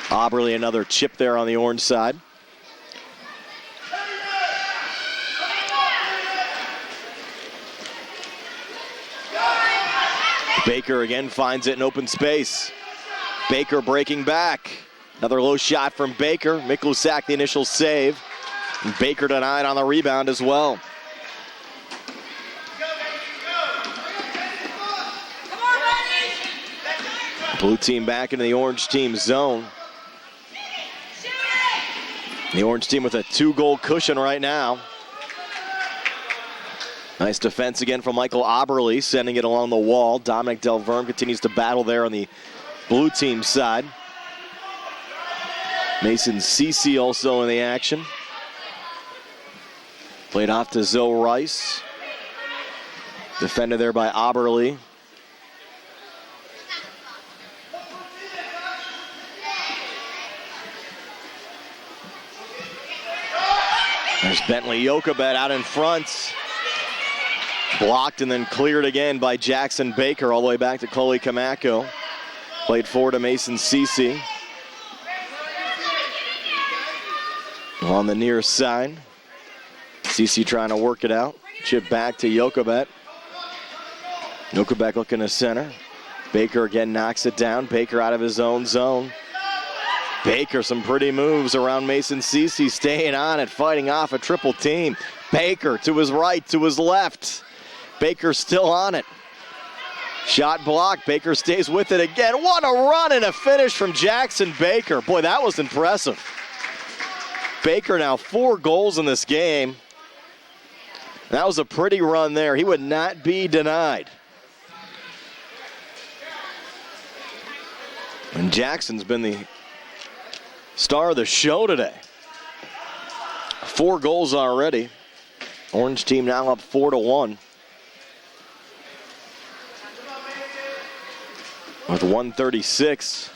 Oberle, another chip there on the orange side. Baker again finds it in open space. Baker breaking back. Another low shot from Baker. Miklusak the initial save. And Baker denied on the rebound as well. Blue team back into the orange team zone. The orange team with a 2-goal cushion right now. Nice defense again from Michael Oberle, sending it along the wall. Dominic Delverme continues to battle there on the blue team side. Mason Cece also in the action. Played off to Zoe Rice. Defended there by Oberle. There's Bentley Jochebed out in front. Blocked and then cleared again by Jackson Baker all the way back to Chloe Kamako. Played forward to Mason Cece. On the near side. Cece trying to work it out. Chip back to Jochebed. Jochebed looking to center. Baker again knocks it down. Baker out of his own zone. Baker, some pretty moves around Mason Cece, staying on it, fighting off a triple team. Baker to his right, to his left. Baker still on it. Shot blocked. Baker stays with it again. What a run and a finish from Jackson Baker. Boy, that was impressive. Baker now 4 goals in this game. That was a pretty run there. He would not be denied. And Jackson's been the star of the show today. 4 goals already. Orange team now up 4-1. With 1:36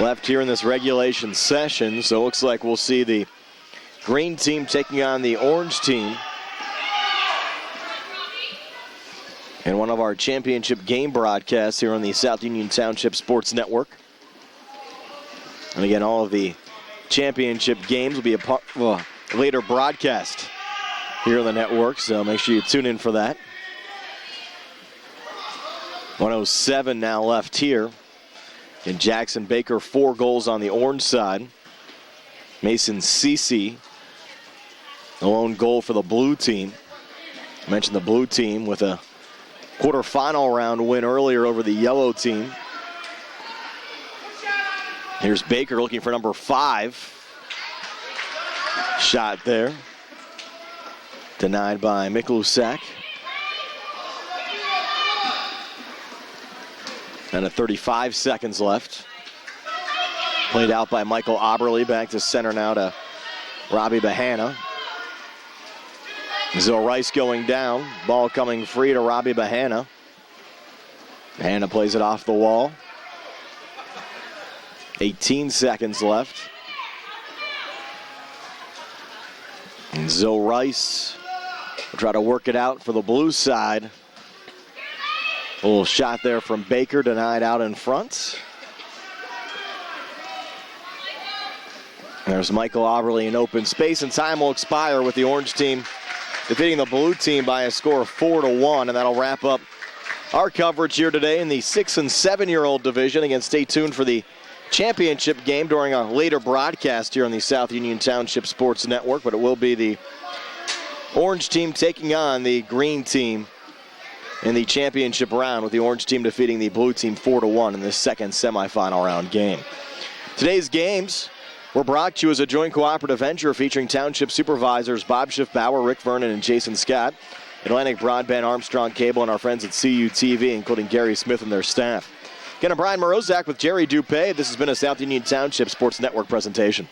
left here in this regulation session. So it looks like we'll see the green team taking on the orange team in one of our championship game broadcasts here on the South Union Township Sports Network. And again, all of the championship games will be a later broadcast here on the network, so make sure you tune in for that. 1:07 now left here. And Jackson Baker 4 goals on the orange side. Mason Cece, the lone goal for the blue team. I mentioned the blue team with a quarterfinal round win earlier over the yellow team. Here's Baker looking for number 5. Shot there. Denied by Miklusak. And 35 seconds left. Played out by Michael Oberle. Back to center now to Robbie Bahana. Zoe Rice going down. Ball coming free to Robbie Bahana. Bahana plays it off the wall. 18 seconds left. And Zoe Rice will try to work it out for the blue side. A little shot there from Baker, denied out in front. There's Michael Oberle in open space, and time will expire with the orange team defeating the blue team by a score of 4-1, and that'll wrap up our coverage here today in the 6- and 7-year-old division. Again, stay tuned for the championship game during a later broadcast here on the South Union Township Sports Network, but it will be the orange team taking on the green team in the championship round, with the orange team defeating the blue team 4-1 in this second semifinal round game. Today's games were brought to you as a joint cooperative venture featuring township supervisors Bob Schiffbauer, Rick Vernon, and Jason Scott, Atlantic Broadband, Armstrong Cable, and our friends at CUTV, including Gary Smith and their staff. Again, I'm Brian Morozak with Jerry Dupé. This has been a South Union Township Sports Network presentation.